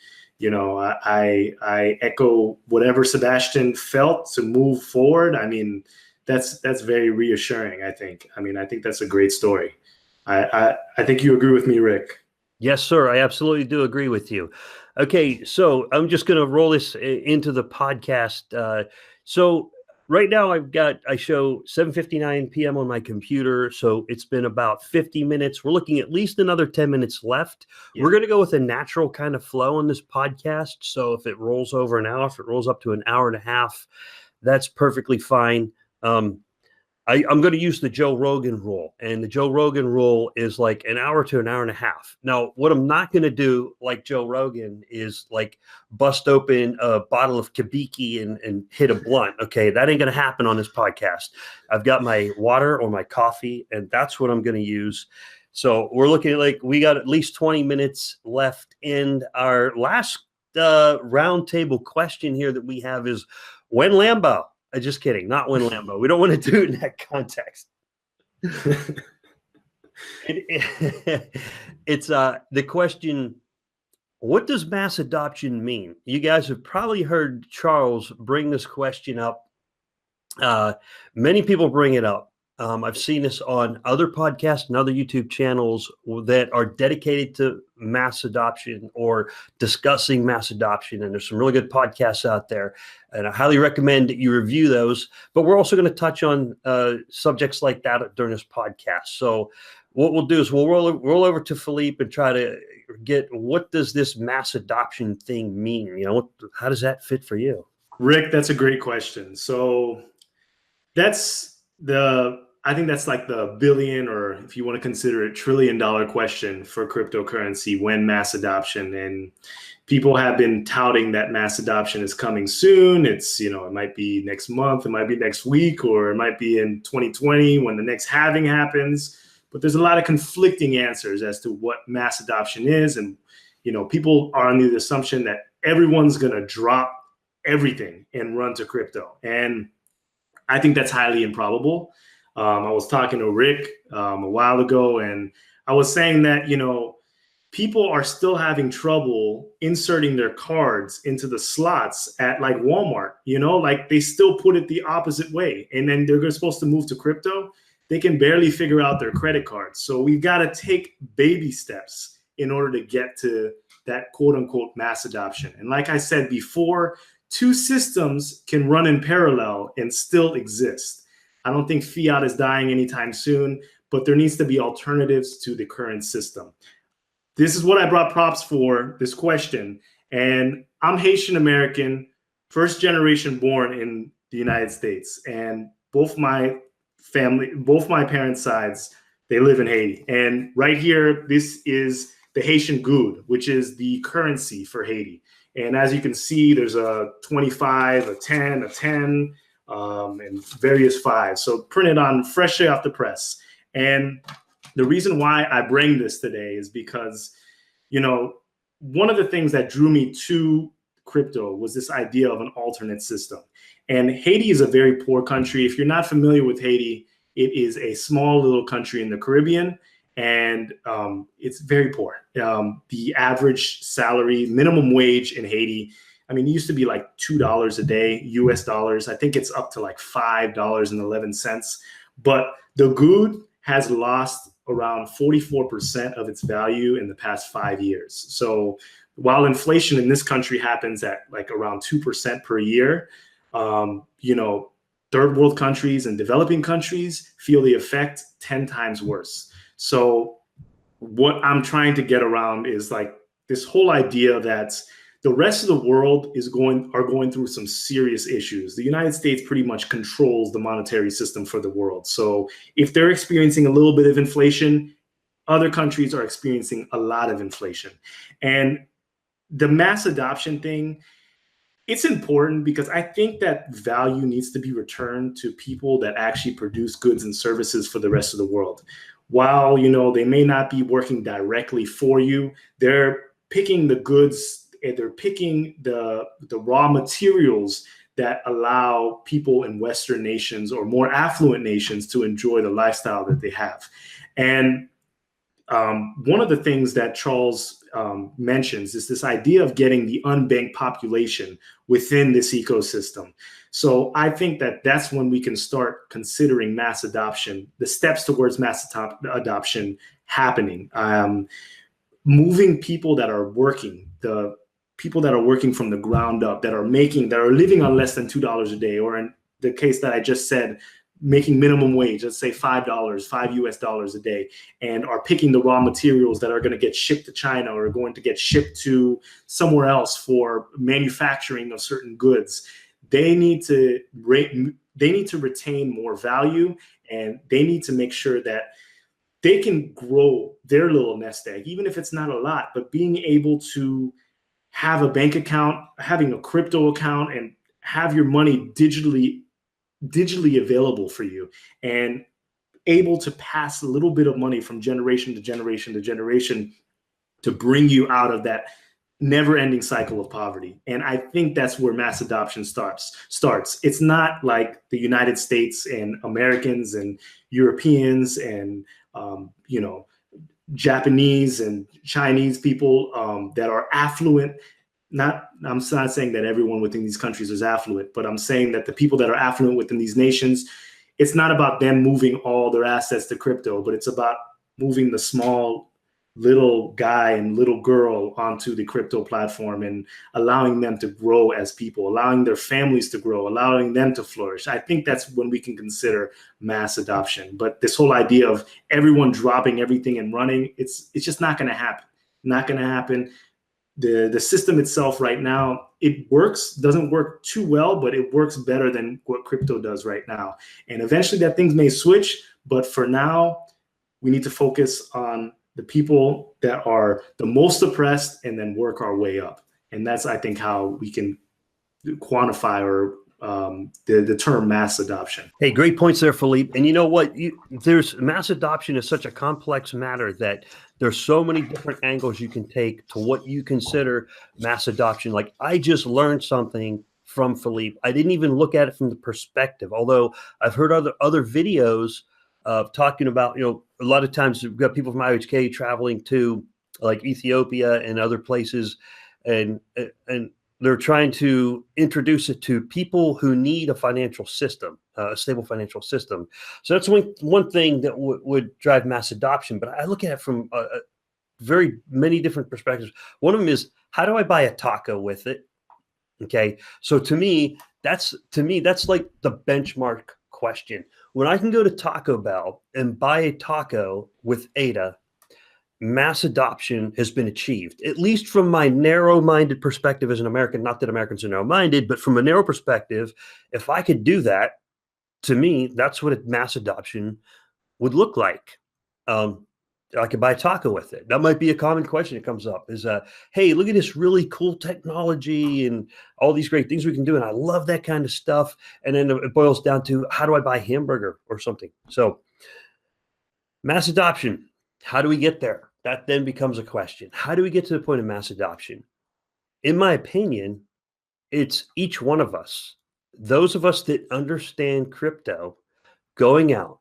Speaker 1: I echo whatever Sebastian felt to move forward. I mean, that's very reassuring, I think. I think that's a great story. I think you agree with me, Rick.
Speaker 2: Yes, sir. I absolutely do agree with you. Okay, so I'm just going to roll this into the podcast. So right now I show 7:59 p.m. on my computer. So it's been about 50 minutes. We're looking at least another 10 minutes left. Yeah. We're going to go with a natural kind of flow on this podcast. So if it rolls over an hour, if it rolls up to an hour and a half, that's perfectly fine. I'm going to use the Joe Rogan rule, and the Joe Rogan rule is like an hour to an hour and a half. Now, what I'm not going to do like Joe Rogan is like bust open a bottle of Kabiki and hit a blunt. Okay, that ain't going to happen on this podcast. I've got my water or my coffee, and that's what I'm going to use. So we're looking at like we got at least 20 minutes left. And our last roundtable question here that we have is, when Lambo? Just kidding. Not one Lambo. We don't want to do it in that context. It's the question, what does mass adoption mean? You guys have probably heard Charles bring this question up. Many people bring it up. I've seen this on other podcasts and other YouTube channels that are dedicated to mass adoption or discussing mass adoption. And there's some really good podcasts out there. And I highly recommend that you review those. But we're also going to touch on subjects like that during this podcast. So what we'll do is we'll roll over to Philippe and try to get, what does this mass adoption thing mean? You know, how does that fit for you?
Speaker 1: Rick, that's a great question. So I think that's like the billion, or if you want to consider it, $1 trillion question for cryptocurrency, when mass adoption. And people have been touting that mass adoption is coming soon. It's, it might be next month, it might be next week, or it might be in 2020 when the next halving happens. But there's a lot of conflicting answers as to what mass adoption is. And, people are under the assumption that everyone's going to drop everything and run to crypto. And I think that's highly improbable. I was talking to Rick a while ago, and I was saying that, people are still having trouble inserting their cards into the slots at like Walmart, like they still put it the opposite way. And then they're supposed to move to crypto. They can barely figure out their credit cards. So we've got to take baby steps in order to get to that quote unquote mass adoption. And like I said before, two systems can run in parallel and still exist. I don't think fiat is dying anytime soon, but there needs to be alternatives to the current system. This is what I brought props for, this question. And I'm Haitian American, first generation born in the United States. And both my parents' sides, they live in Haiti. And right here, this is the Haitian goud, which is the currency for Haiti. And as you can see, there's a 25, a 10, a 10, and various fives. So printed on freshly off the press. And the reason why I bring this today is because, one of the things that drew me to crypto was this idea of an alternate system. And Haiti is a very poor country. If you're not familiar with Haiti, it is a small little country in the Caribbean, and it's very poor. The average salary, minimum wage in Haiti, it used to be like $2 a day, US dollars. I think it's up to like $5.11. But the goud has lost around 44% of its value in the past 5 years. So while inflation in this country happens at like around 2% per year, third world countries and developing countries feel the effect 10 times worse. So what I'm trying to get around is like this whole idea that the rest of the world are going through some serious issues. The United States pretty much controls the monetary system for the world. So if they're experiencing a little bit of inflation, other countries are experiencing a lot of inflation. And the mass adoption thing, it's important because I think that value needs to be returned to people that actually produce goods and services for the rest of the world. While, they may not be working directly for you, they're picking the goods, and they're picking the raw materials that allow people in Western nations or more affluent nations to enjoy the lifestyle that they have. And one of the things that Charles mentions is this idea of getting the unbanked population within this ecosystem. So I think that that's when we can start considering mass adoption, the steps towards mass adoption happening. Moving people that are working, the people that are working from the ground up, that are living on less than $2 a day, or in the case that I just said, making minimum wage, let's say $5 US dollars a day, and are picking the raw materials that are going to get shipped to China or are going to get shipped to somewhere else for manufacturing of certain goods. They need to retain more value, and they need to make sure that they can grow their little nest egg, even if it's not a lot, but being able to have a bank account, having a crypto account, and have your money digitally available for you, and able to pass a little bit of money from generation to generation to generation to bring you out of that never-ending cycle of poverty. And I think that's where mass adoption starts. It's not like the United States and Americans and Europeans and Japanese and Chinese people that are affluent. I'm not saying that everyone within these countries is affluent, but I'm saying that the people that are affluent within these nations, it's not about them moving all their assets to crypto, but it's about moving the small little guy and little girl onto the crypto platform and allowing them to grow as people, allowing their families to grow, allowing them to flourish. I think that's when we can consider mass adoption. But this whole idea of everyone dropping everything and running, it's just not going to happen. Not going to happen. The system itself right now, it doesn't work too well, but it works better than what crypto does right now. And eventually that things may switch, but for now, we need to focus on the people that are the most oppressed and then work our way up. And that's, I think, how we can quantify or the term mass adoption.
Speaker 2: Hey, great points there, Philippe. And you know what? There's mass adoption is such a complex matter that there's so many different angles you can take to what you consider mass adoption. Like, I just learned something from Philippe. I didn't even look at it from the perspective, although I've heard other videos of talking about, a lot of times we've got people from IHK traveling to like Ethiopia and other places, and they're trying to introduce it to people who need a financial system, a stable financial system. So that's one thing that would drive mass adoption. But I look at it from very many different perspectives. One of them is, how do I buy a taco with it? Okay, so to me that's like the benchmark question. When I can go to Taco Bell and buy a taco with ADA, mass adoption has been achieved, at least from my narrow-minded perspective as an American. Not that Americans are narrow-minded, but from a narrow perspective, if I could do that, to me, that's what a mass adoption would look like. I could buy a taco with it. That might be a common question that comes up is, hey, look at this really cool technology and all these great things we can do. And I love that kind of stuff. And then it boils down to, how do I buy a hamburger or something? So mass adoption, how do we get there? That then becomes a question. How do we get to the point of mass adoption? In my opinion, it's each one of us, those of us that understand crypto, going out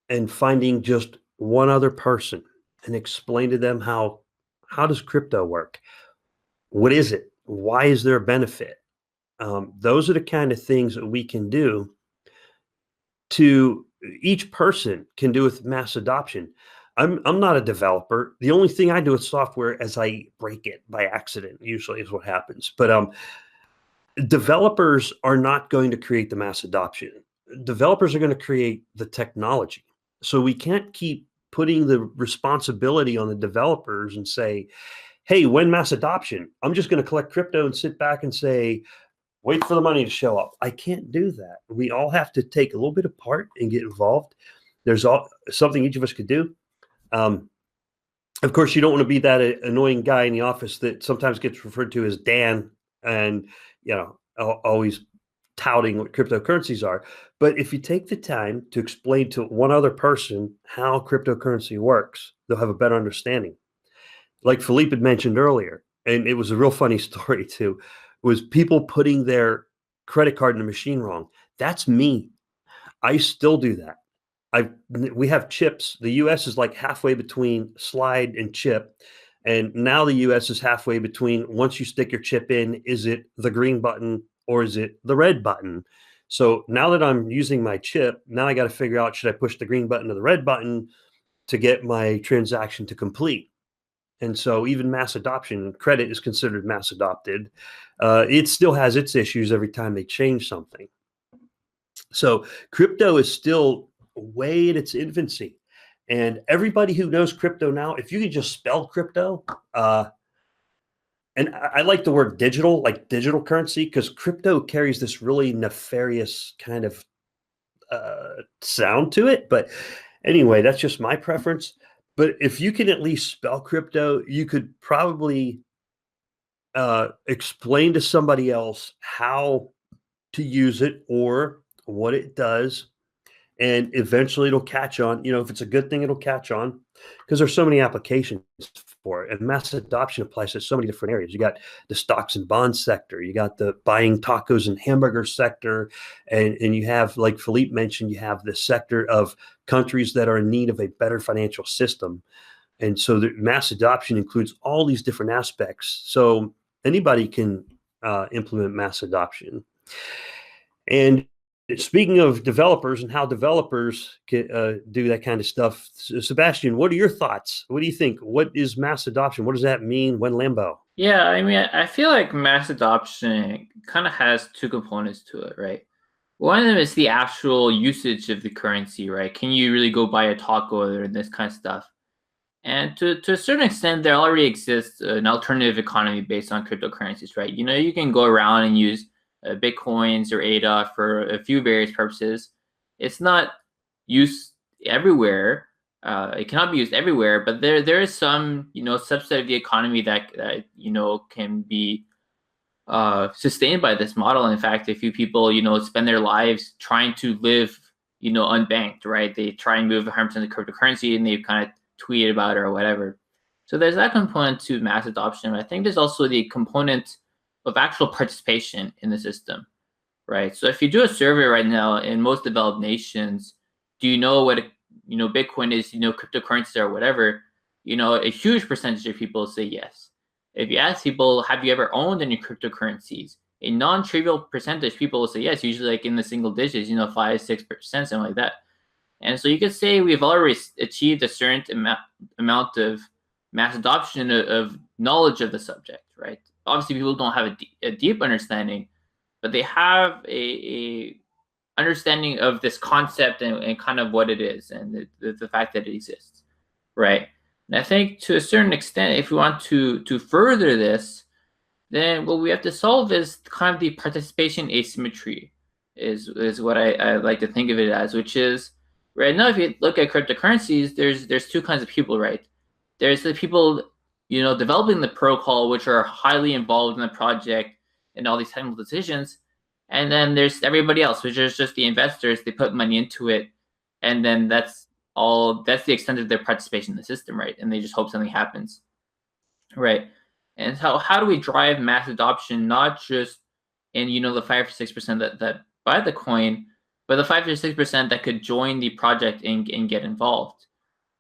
Speaker 2: and finding just one other person and explain to them how does crypto work? What is it? Why is there a benefit? Those are the kind of things that we can do to each person can do with mass adoption. I'm not a developer. The only thing I do with software is I break it by accident, usually is what happens. But developers are not going to create the mass adoption. Developers are going to create the technology. So we can't keep putting the responsibility on the developers and say, hey, when mass adoption? I'm just going to collect crypto and sit back and say, wait for the money to show up. I can't do that. We all have to take a little bit of part and get involved. There's something each of us could do. Of course, you don't want to be that annoying guy in the office that sometimes gets referred to as Dan and, always touting what cryptocurrencies are. But if you take the time to explain to one other person how cryptocurrency works, they'll have a better understanding. Like Philippe had mentioned earlier, and it was a real funny story too, was people putting their credit card in the machine wrong. That's me. I still do that. We have chips. The US is like halfway between slide and chip. And now the US is halfway between, once you stick your chip in, is it the green button or is it the red button? So now that I'm using my chip, now I got to figure out, should I push the green button or the red button to get my transaction to complete? And so even mass adoption, credit is considered mass adopted. It still has its issues every time they change something. So crypto is still way in its infancy. And everybody who knows crypto now, if you could just spell crypto, and I like the word digital, like digital currency, because crypto carries this really nefarious kind of sound to it. But anyway, that's just my preference. But if you can at least spell crypto, you could probably explain to somebody else how to use it or what it does. And eventually it'll catch on. If it's a good thing, it'll catch on because there's so many applications for it. And mass adoption applies to so many different areas. You got the stocks and bonds sector, you got the buying tacos and hamburger sector, and you have, like Philippe mentioned, you have the sector of countries that are in need of a better financial system. And so the mass adoption includes all these different aspects. So anybody can implement mass adoption. And speaking of developers and how developers can do that kind of stuff, Sebastian, what are your thoughts? What do you think? What is mass adoption? What does that mean when Lambo?
Speaker 3: Yeah, I mean, I feel like mass adoption kind of has two components to it, right? One of them is the actual usage of the currency, right? Can you really go buy a taco or this kind of stuff? And to a certain extent, there already exists an alternative economy based on cryptocurrencies, right? You know, you can go around and use Bitcoins or ADA for a few various purposes. It's not used everywhere. It cannot be used everywhere, but there is some, you know, subset of the economy that you know, can be sustained by this model. In fact, a few people, you know, spend their lives trying to live, you know, unbanked, right? They try and move 100% of cryptocurrency, and they kind of tweet about it or whatever. So there's that component to mass adoption. I think there's also the component of actual participation in the system, right? So if you do a survey right now in most developed nations, do you know what, you know, Bitcoin is, you know, cryptocurrencies or whatever, you know, a huge percentage of people say yes. If you ask people, have you ever owned any cryptocurrencies? A non-trivial percentage of people will say yes, usually like in the single digits, you know, 5, 6%, something like that. And so you could say we've already achieved a certain amount of mass adoption of knowledge of the subject, right? Obviously, people don't have a deep understanding, but they have a understanding of this concept and kind of what it is and the fact that it exists, right? And I think to a certain extent, if we want to further this, then what we have to solve is kind of the participation asymmetry is what I like to think of it as, which is, right now, if you look at cryptocurrencies, there's two kinds of people, right? There's the people, you know, developing the protocol, which are highly involved in the project and all these technical decisions. And then there's everybody else, which is just the investors. They put money into it, and then that's the extent of their participation in the system, right? And they just hope something happens, right? And so how do we drive mass adoption, not just in, you know, the 5 or 6% that buy the coin, but the 5 to 6% that could join the project and get involved?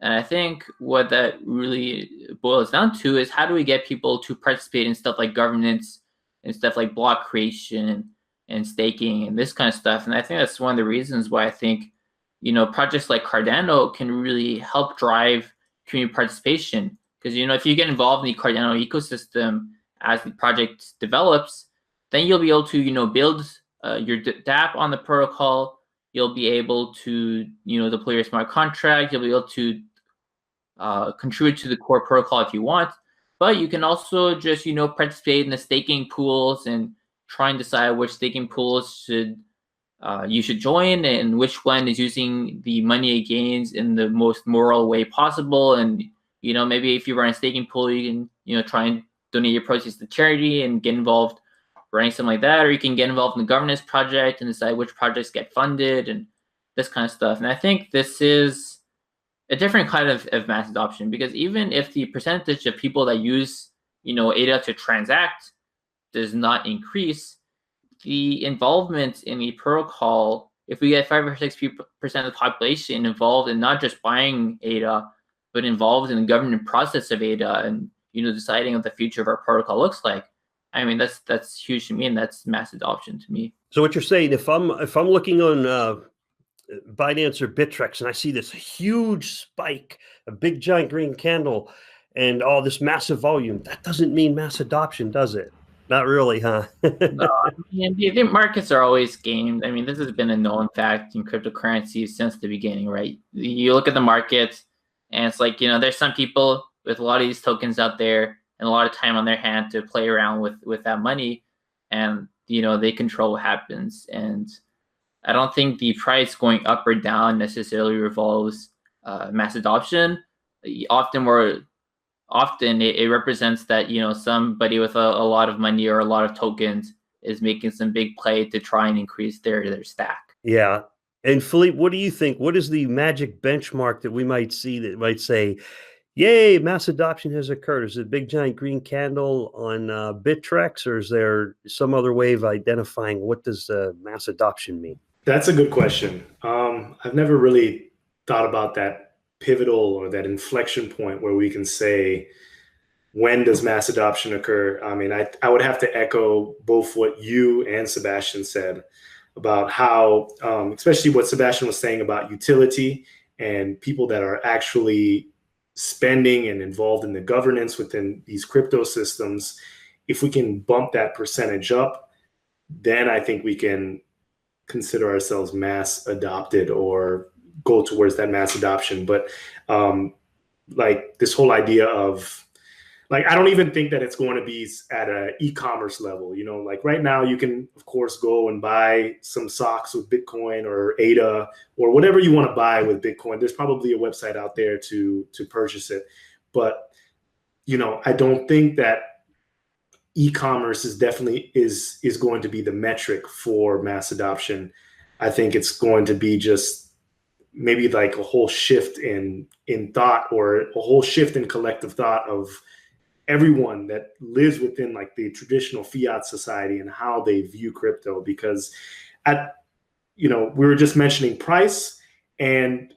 Speaker 3: And I think what that really boils down to is, how do we get people to participate in stuff like governance and stuff like block creation and staking and this kind of stuff? And I think that's one of the reasons why I think, you know, projects like Cardano can really help drive community participation. Because, you know, if you get involved in the Cardano ecosystem as the project develops, then you'll be able to, you know, build your dApp on the protocol. You'll be able to, you know, deploy your smart contract. You'll be able to contribute to the core protocol if you want. But you can also just, you know, participate in the staking pools and try and decide which staking pools you should join, and which one is using the money it gains in the most moral way possible. And, you know, maybe if you run a staking pool, you can, you know, try and donate your proceeds to charity and get involved running something like that. Or you can get involved in the governance project and decide which projects get funded and this kind of stuff. And I think this is a different kind of mass adoption, because even if the percentage of people that use, you know, ADA to transact does not increase, the involvement in the protocol, if we get 5 or 6% of the population involved in not just buying ADA, but involved in the governance process of ADA and, you know, deciding what the future of our protocol looks like, I mean, that's huge to me, and that's mass adoption to me.
Speaker 2: So what you're saying, if I'm looking on Binance or Bittrex and I see this huge spike, a big giant green candle, and all this massive volume, that doesn't mean mass adoption, does it? Not really, huh?
Speaker 3: No, I mean, the markets are always gamed. I mean, this has been a known fact in cryptocurrencies since the beginning, right? You look at the market, and it's like, you know, there's some people with a lot of these tokens out there and a lot of time on their hand to play around with that money, and, you know, they control what happens. And I don't think the price going up or down necessarily revolves mass adoption. Often it represents that, you know, somebody with a lot of money or a lot of tokens is making some big play to try and increase their stack.
Speaker 2: Yeah. And Philippe, what do you think? What is the magic benchmark that we might see that might say, Yay, mass adoption has occurred. Is it a big giant green candle on Bittrex, or is there some other way of identifying what does mass adoption mean?
Speaker 1: That's a good question. I've never really thought about that pivotal or that inflection point where we can say, when does mass adoption occur? I mean, I would have to echo both what you and Sebastian said about how, especially what Sebastian was saying about utility and people that are actually spending and involved in the governance within these crypto systems. If we can bump that percentage up, then I think we can consider ourselves mass adopted or go towards that mass adoption. But like this whole idea of, like, I don't even think that it's going to be at an e-commerce level. You know, like right now you can, of course, go and buy some socks with Bitcoin or ADA or whatever you want to buy with Bitcoin. There's probably a website out there to purchase it. But, you know, I don't think that e-commerce is definitely is going to be the metric for mass adoption. I think it's going to be just maybe like a whole shift in thought, or a whole shift in collective thought of everyone that lives within like the traditional fiat society and how they view crypto. Because we were just mentioning price, and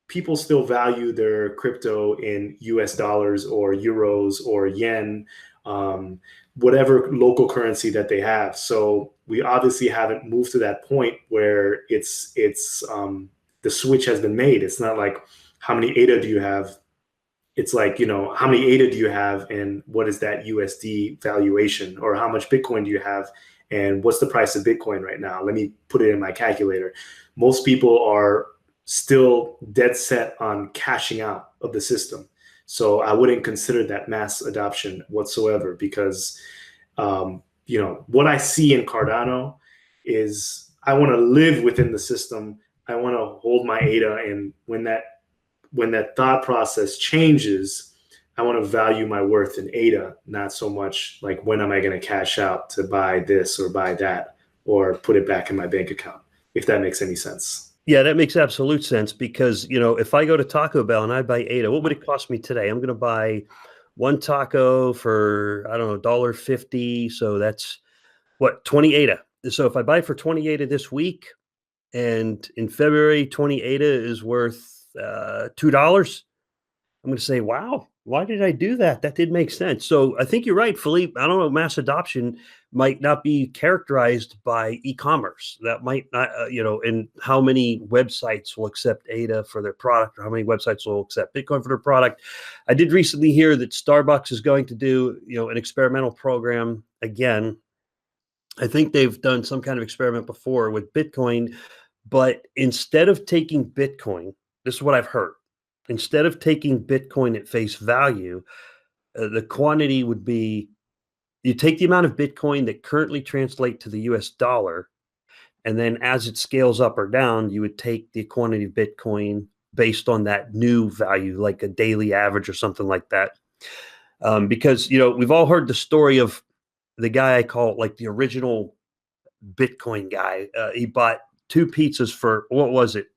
Speaker 1: people still value their crypto in US dollars or euros or yen, whatever local currency that they have. So we obviously haven't moved to that point where it's the switch has been made. It's not like, how many ADA do you have? It's like, you know, how many ADA do you have and what is that USD valuation? Or how much Bitcoin do you have and what's the price of Bitcoin right now? Let me put it in my calculator. Most people are still dead set on cashing out of the system. So I wouldn't consider that mass adoption whatsoever, because, what I see in Cardano is I want to live within the system. I want to hold my ADA. And when that thought process changes, I want to value my worth in ADA, not so much like, when am I going to cash out to buy this or buy that or put it back in my bank account, if that makes any sense.
Speaker 2: Yeah, that makes absolute sense, because, you know, if I go to Taco Bell and I buy ADA, what would it cost me today? I'm going to buy one taco for, I don't know, $1.50. So that's what, 20 ADA. So if I buy for 20 ADA this week, and in February, 20 ADA is worth $2, I'm going to say, wow, why did I do that? That did make sense. So I think you're right, Philippe. I don't know, mass adoption might not be characterized by e-commerce. That might not, and how many websites will accept ADA for their product, or how many websites will accept Bitcoin for their product. I did recently hear that Starbucks is going to do, an experimental program again. I think they've done some kind of experiment before with Bitcoin, but instead of taking Bitcoin, this is what I've heard. Instead of taking Bitcoin at face value, the quantity would be, you take the amount of Bitcoin that currently translate to the US dollar, and then as it scales up or down, you would take the quantity of Bitcoin based on that new value, like a daily average or something like that. Because, we've all heard the story of the guy I call like the original Bitcoin guy. He bought 2 pizzas for, what was it?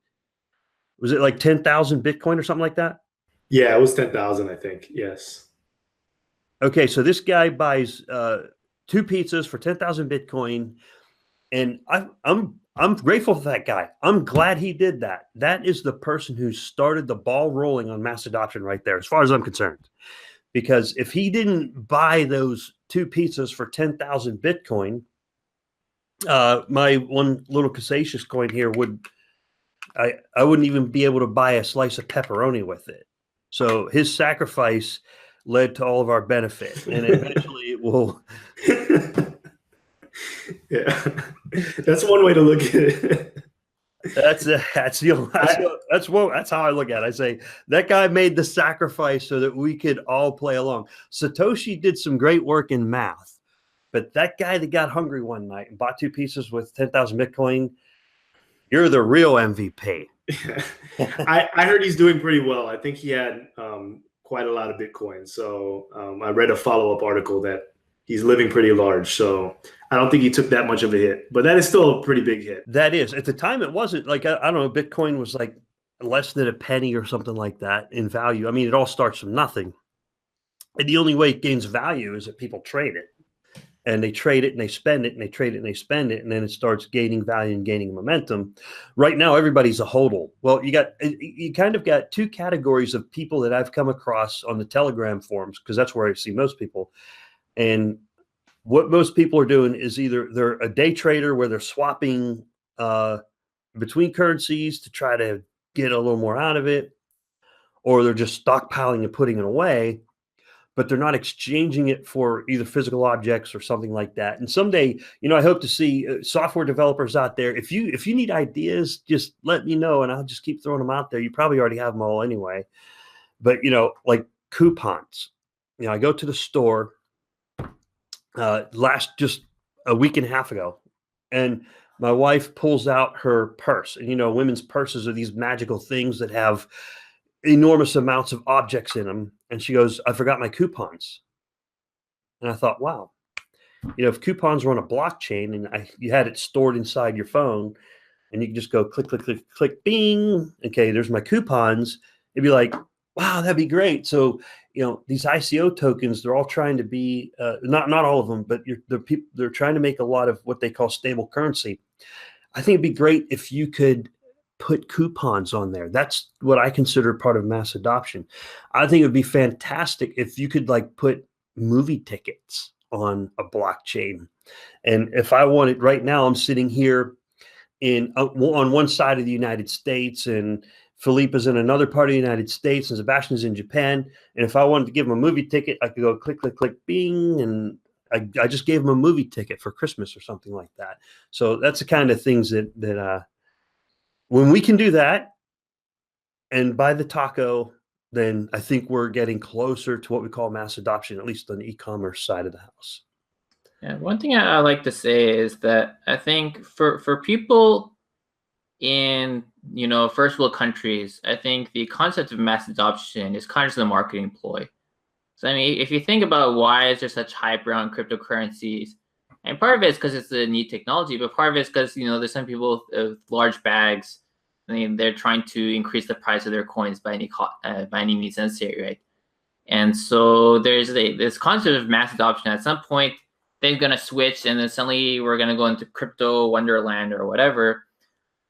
Speaker 2: Was it like 10,000 Bitcoin or something like that?
Speaker 1: Yeah, it was 10,000, I think. Yes.
Speaker 2: Okay, so this guy buys 2 pizzas for 10,000 Bitcoin, and I'm grateful for that guy. I'm glad he did that. That is the person who started the ball rolling on mass adoption right there, as far as I'm concerned. Because if he didn't buy those 2 pizzas for 10,000 Bitcoin, my one little Casacious coin here I wouldn't even be able to buy a slice of pepperoni with it. So his sacrifice led to all of our benefit, and eventually it will.
Speaker 1: Yeah, that's one way to look at it.
Speaker 2: That's how I look at it. I say that guy made the sacrifice so that we could all play along. Satoshi did some great work in math, but that guy that got hungry one night and bought 2 pieces with 10,000 Bitcoin, you're the real MVP.
Speaker 1: I heard he's doing pretty well. I think he had quite a lot of Bitcoin. So I read a follow-up article that he's living pretty large. So I don't think he took that much of a hit, but that is still a pretty big hit.
Speaker 2: That is. At the time, it wasn't like, I don't know, Bitcoin was like less than a penny or something like that in value. I mean, it all starts from nothing. And the only way it gains value is that people trade it. And they trade it and they spend it and they trade it and they spend it. And then it starts gaining value and gaining momentum. Right now, everybody's a hodl. Well, you kind of got two categories of people that I've come across on the Telegram forums, because that's where I see most people. And what most people are doing is either they're a day trader where they're swapping between currencies to try to get a little more out of it, or they're just stockpiling and putting it away, but they're not exchanging it for either physical objects or something like that. And someday, I hope to see software developers out there. If you need ideas, just let me know and I'll just keep throwing them out there. You probably already have them all anyway. But, like coupons, I go to the store just a week and a half ago, and my wife pulls out her purse. And, women's purses are these magical things that have enormous amounts of objects in them. And she goes, I forgot my coupons. And I thought, wow, if coupons were on a blockchain and you had it stored inside your phone and you could just go click, click, click, click, bing. Okay, there's my coupons. It'd be like, wow, that'd be great. So, these ICO tokens, they're all trying to be, not all of them, but they're trying to make a lot of what they call stable currency. I think it'd be great if you could put coupons on there. That's what I consider part of mass adoption. I think it would be fantastic if you could put movie tickets on a blockchain. And if I wanted, right now I'm sitting here on one side of the United States, and Philippe is in another part of the United States, and Sebastian is in Japan. And if I wanted to give him a movie ticket, I could go click, click, click, bing, and I just gave him a movie ticket for Christmas or something like that. So that's the kind of things that when we can do that and buy the taco, then I think we're getting closer to what we call mass adoption, at least on the e-commerce side of the house.
Speaker 3: Yeah, one thing I like to say is that I think for people in first world countries, I think the concept of mass adoption is kind of just a marketing ploy. So I mean, if you think about why is there such hype around cryptocurrencies, and part of it is because it's a neat technology, but part of it is because there's some people with large bags. I mean, they're trying to increase the price of their coins by any means necessary, right? And so there's this concept of mass adoption. At some point, they're going to switch, and then suddenly we're going to go into crypto wonderland or whatever.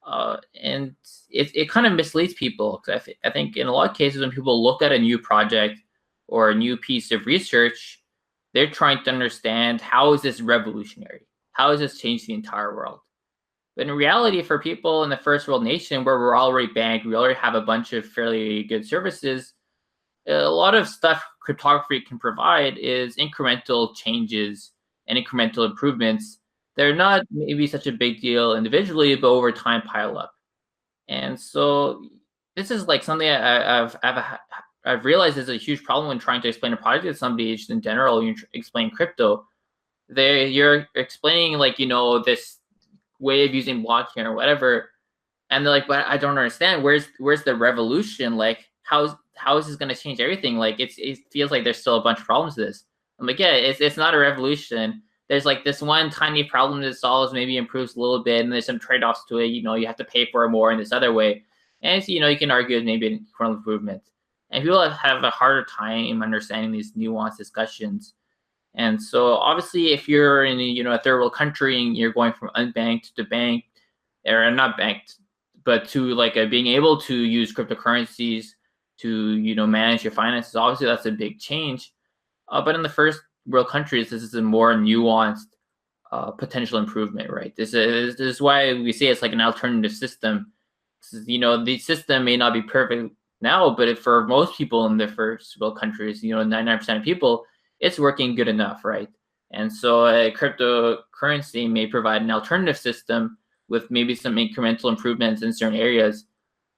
Speaker 3: And it kind of misleads people. I think in a lot of cases, when people look at a new project or a new piece of research, they're trying to understand, how is this revolutionary? How does this change the entire world? But in reality, for people in the first world nation where we're already banked, we already have a bunch of fairly good services, a lot of stuff cryptography can provide is incremental changes and incremental improvements. They're not maybe such a big deal individually, but over time pile up. And so this is something I've realized is a huge problem when trying to explain a project to somebody. Just in general, you explain crypto, you're explaining this way of using blockchain or whatever, and they're like, but I don't understand. Where's the revolution? How is this going to change everything? It feels like there's still a bunch of problems to this. I'm like, yeah, it's not a revolution. There's this one tiny problem that solves, maybe improves a little bit, and there's some trade-offs to it. You have to pay for it more in this other way, and you can argue it's maybe an incremental improvement. And people have a harder time understanding these nuanced discussions. And so obviously, if you're in a third world country and you're going from unbanked to banked, or not banked, but to being able to use cryptocurrencies to manage your finances, obviously that's a big change. But in the first world countries, this is a more nuanced potential improvement, right? This is why we say it's like an alternative system. The system may not be perfect now, but for most people in the first world countries, 99% of people, it's working good enough, right? And so a cryptocurrency may provide an alternative system with maybe some incremental improvements in certain areas,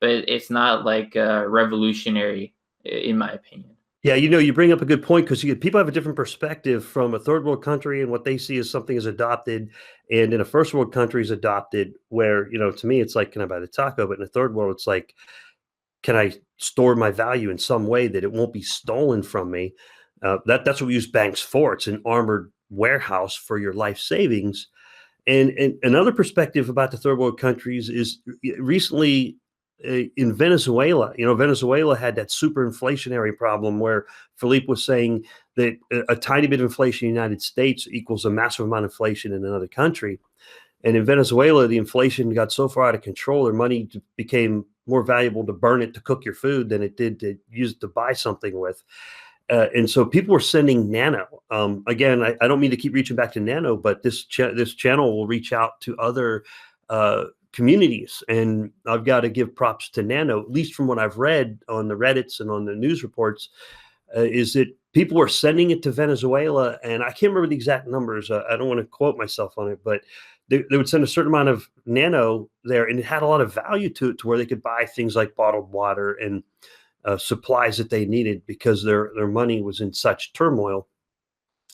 Speaker 3: but it's not revolutionary, in my opinion.
Speaker 2: Yeah, you bring up a good point, because people have a different perspective from a third world country and what they see as something is adopted, and in a first world country is adopted, where, to me, it's like, can I buy the taco? But in a third world, it's like, can I store my value in some way that it won't be stolen from me? That's what we use banks for. It's an armored warehouse for your life savings. And another perspective about the third world countries is, recently in Venezuela. Venezuela had that super inflationary problem where Philippe was saying that a tiny bit of inflation in the United States equals a massive amount of inflation in another country. And in Venezuela, the inflation got so far out of control, their money became more valuable to burn it to cook your food than it did to use it to buy something with. And so people were sending Nano. Again, I don't mean to keep reaching back to Nano, but this channel will reach out to other communities. And I've got to give props to Nano, at least from what I've read on the Reddits and on the news reports, is that people were sending it to Venezuela. And I can't remember the exact numbers. I don't want to quote myself on it, but they would send a certain amount of Nano there, and it had a lot of value to it, to where they could buy things like bottled water and supplies that they needed because their money was in such turmoil.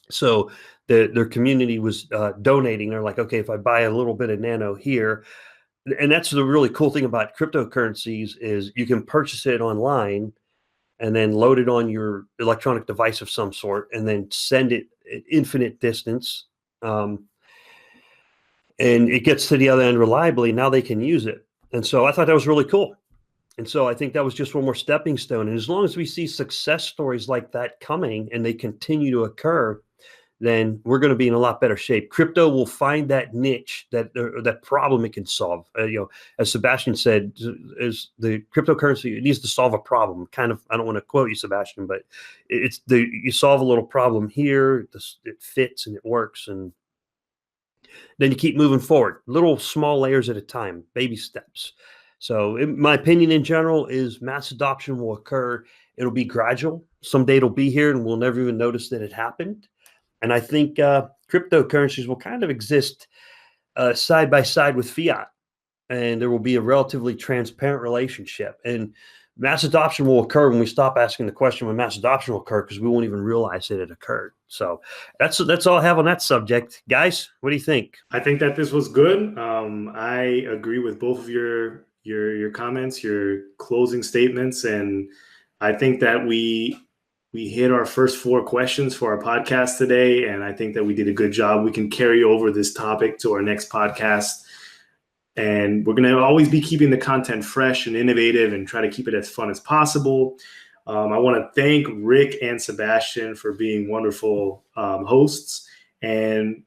Speaker 2: So their community was donating. They're like, okay, if I buy a little bit of Nano here, and that's the really cool thing about cryptocurrencies is you can purchase it online and then load it on your electronic device of some sort and then send it at infinite distance. And it gets to the other end reliably. Now they can use it. And so I thought that was really cool. And so I think that was just one more stepping stone. And as long as we see success stories like that coming and they continue to occur, then we're going to be in a lot better shape. Crypto will find that niche, that problem it can solve. As Sebastian said, is the cryptocurrency, it needs to solve a problem. Kind of, I don't want to quote you, Sebastian, but you solve a little problem here, it fits and it works, and then you keep moving forward, little small layers at a time, baby steps. So my opinion in general is mass adoption will occur. It'll be gradual. Someday it'll be here and we'll never even notice that it happened. And I think cryptocurrencies will kind of exist side by side with fiat. And there will be a relatively transparent relationship. And mass adoption will occur when we stop asking the question when mass adoption will occur, because we won't even realize that it occurred. So that's all I have on that subject. Guys, what do you think?
Speaker 1: I think that this was good. I agree with both of your comments, your closing statements, and I think that we hit our first 4 questions for our podcast today, and I think that we did a good job. We can carry over this topic to our next podcast. And we're going to always be keeping the content fresh and innovative and try to keep it as fun as possible. I want to thank Rick and Sebastian for being wonderful hosts. And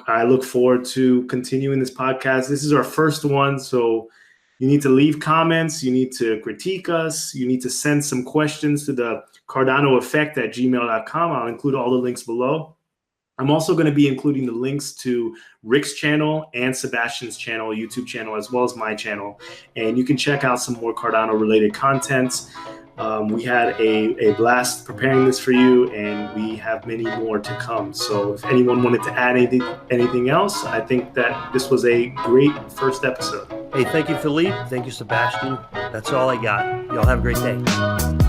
Speaker 1: I look forward to continuing this podcast. This is our first one, so you need to leave comments. You need to critique us. You need to send some questions to the thecardanoeffect@gmail.com. I'll include all the links below. I'm also going to be including the links to Rick's channel and Sebastian's channel, YouTube channel, as well as my channel. And you can check out some more Cardano-related content. We had a blast preparing this for you, and we have many more to come. So if anyone wanted to add anything else, I think that this was a great first episode.
Speaker 2: Hey, thank you, Philippe. Thank you, Sebastian. That's all I got. Y'all have a great day.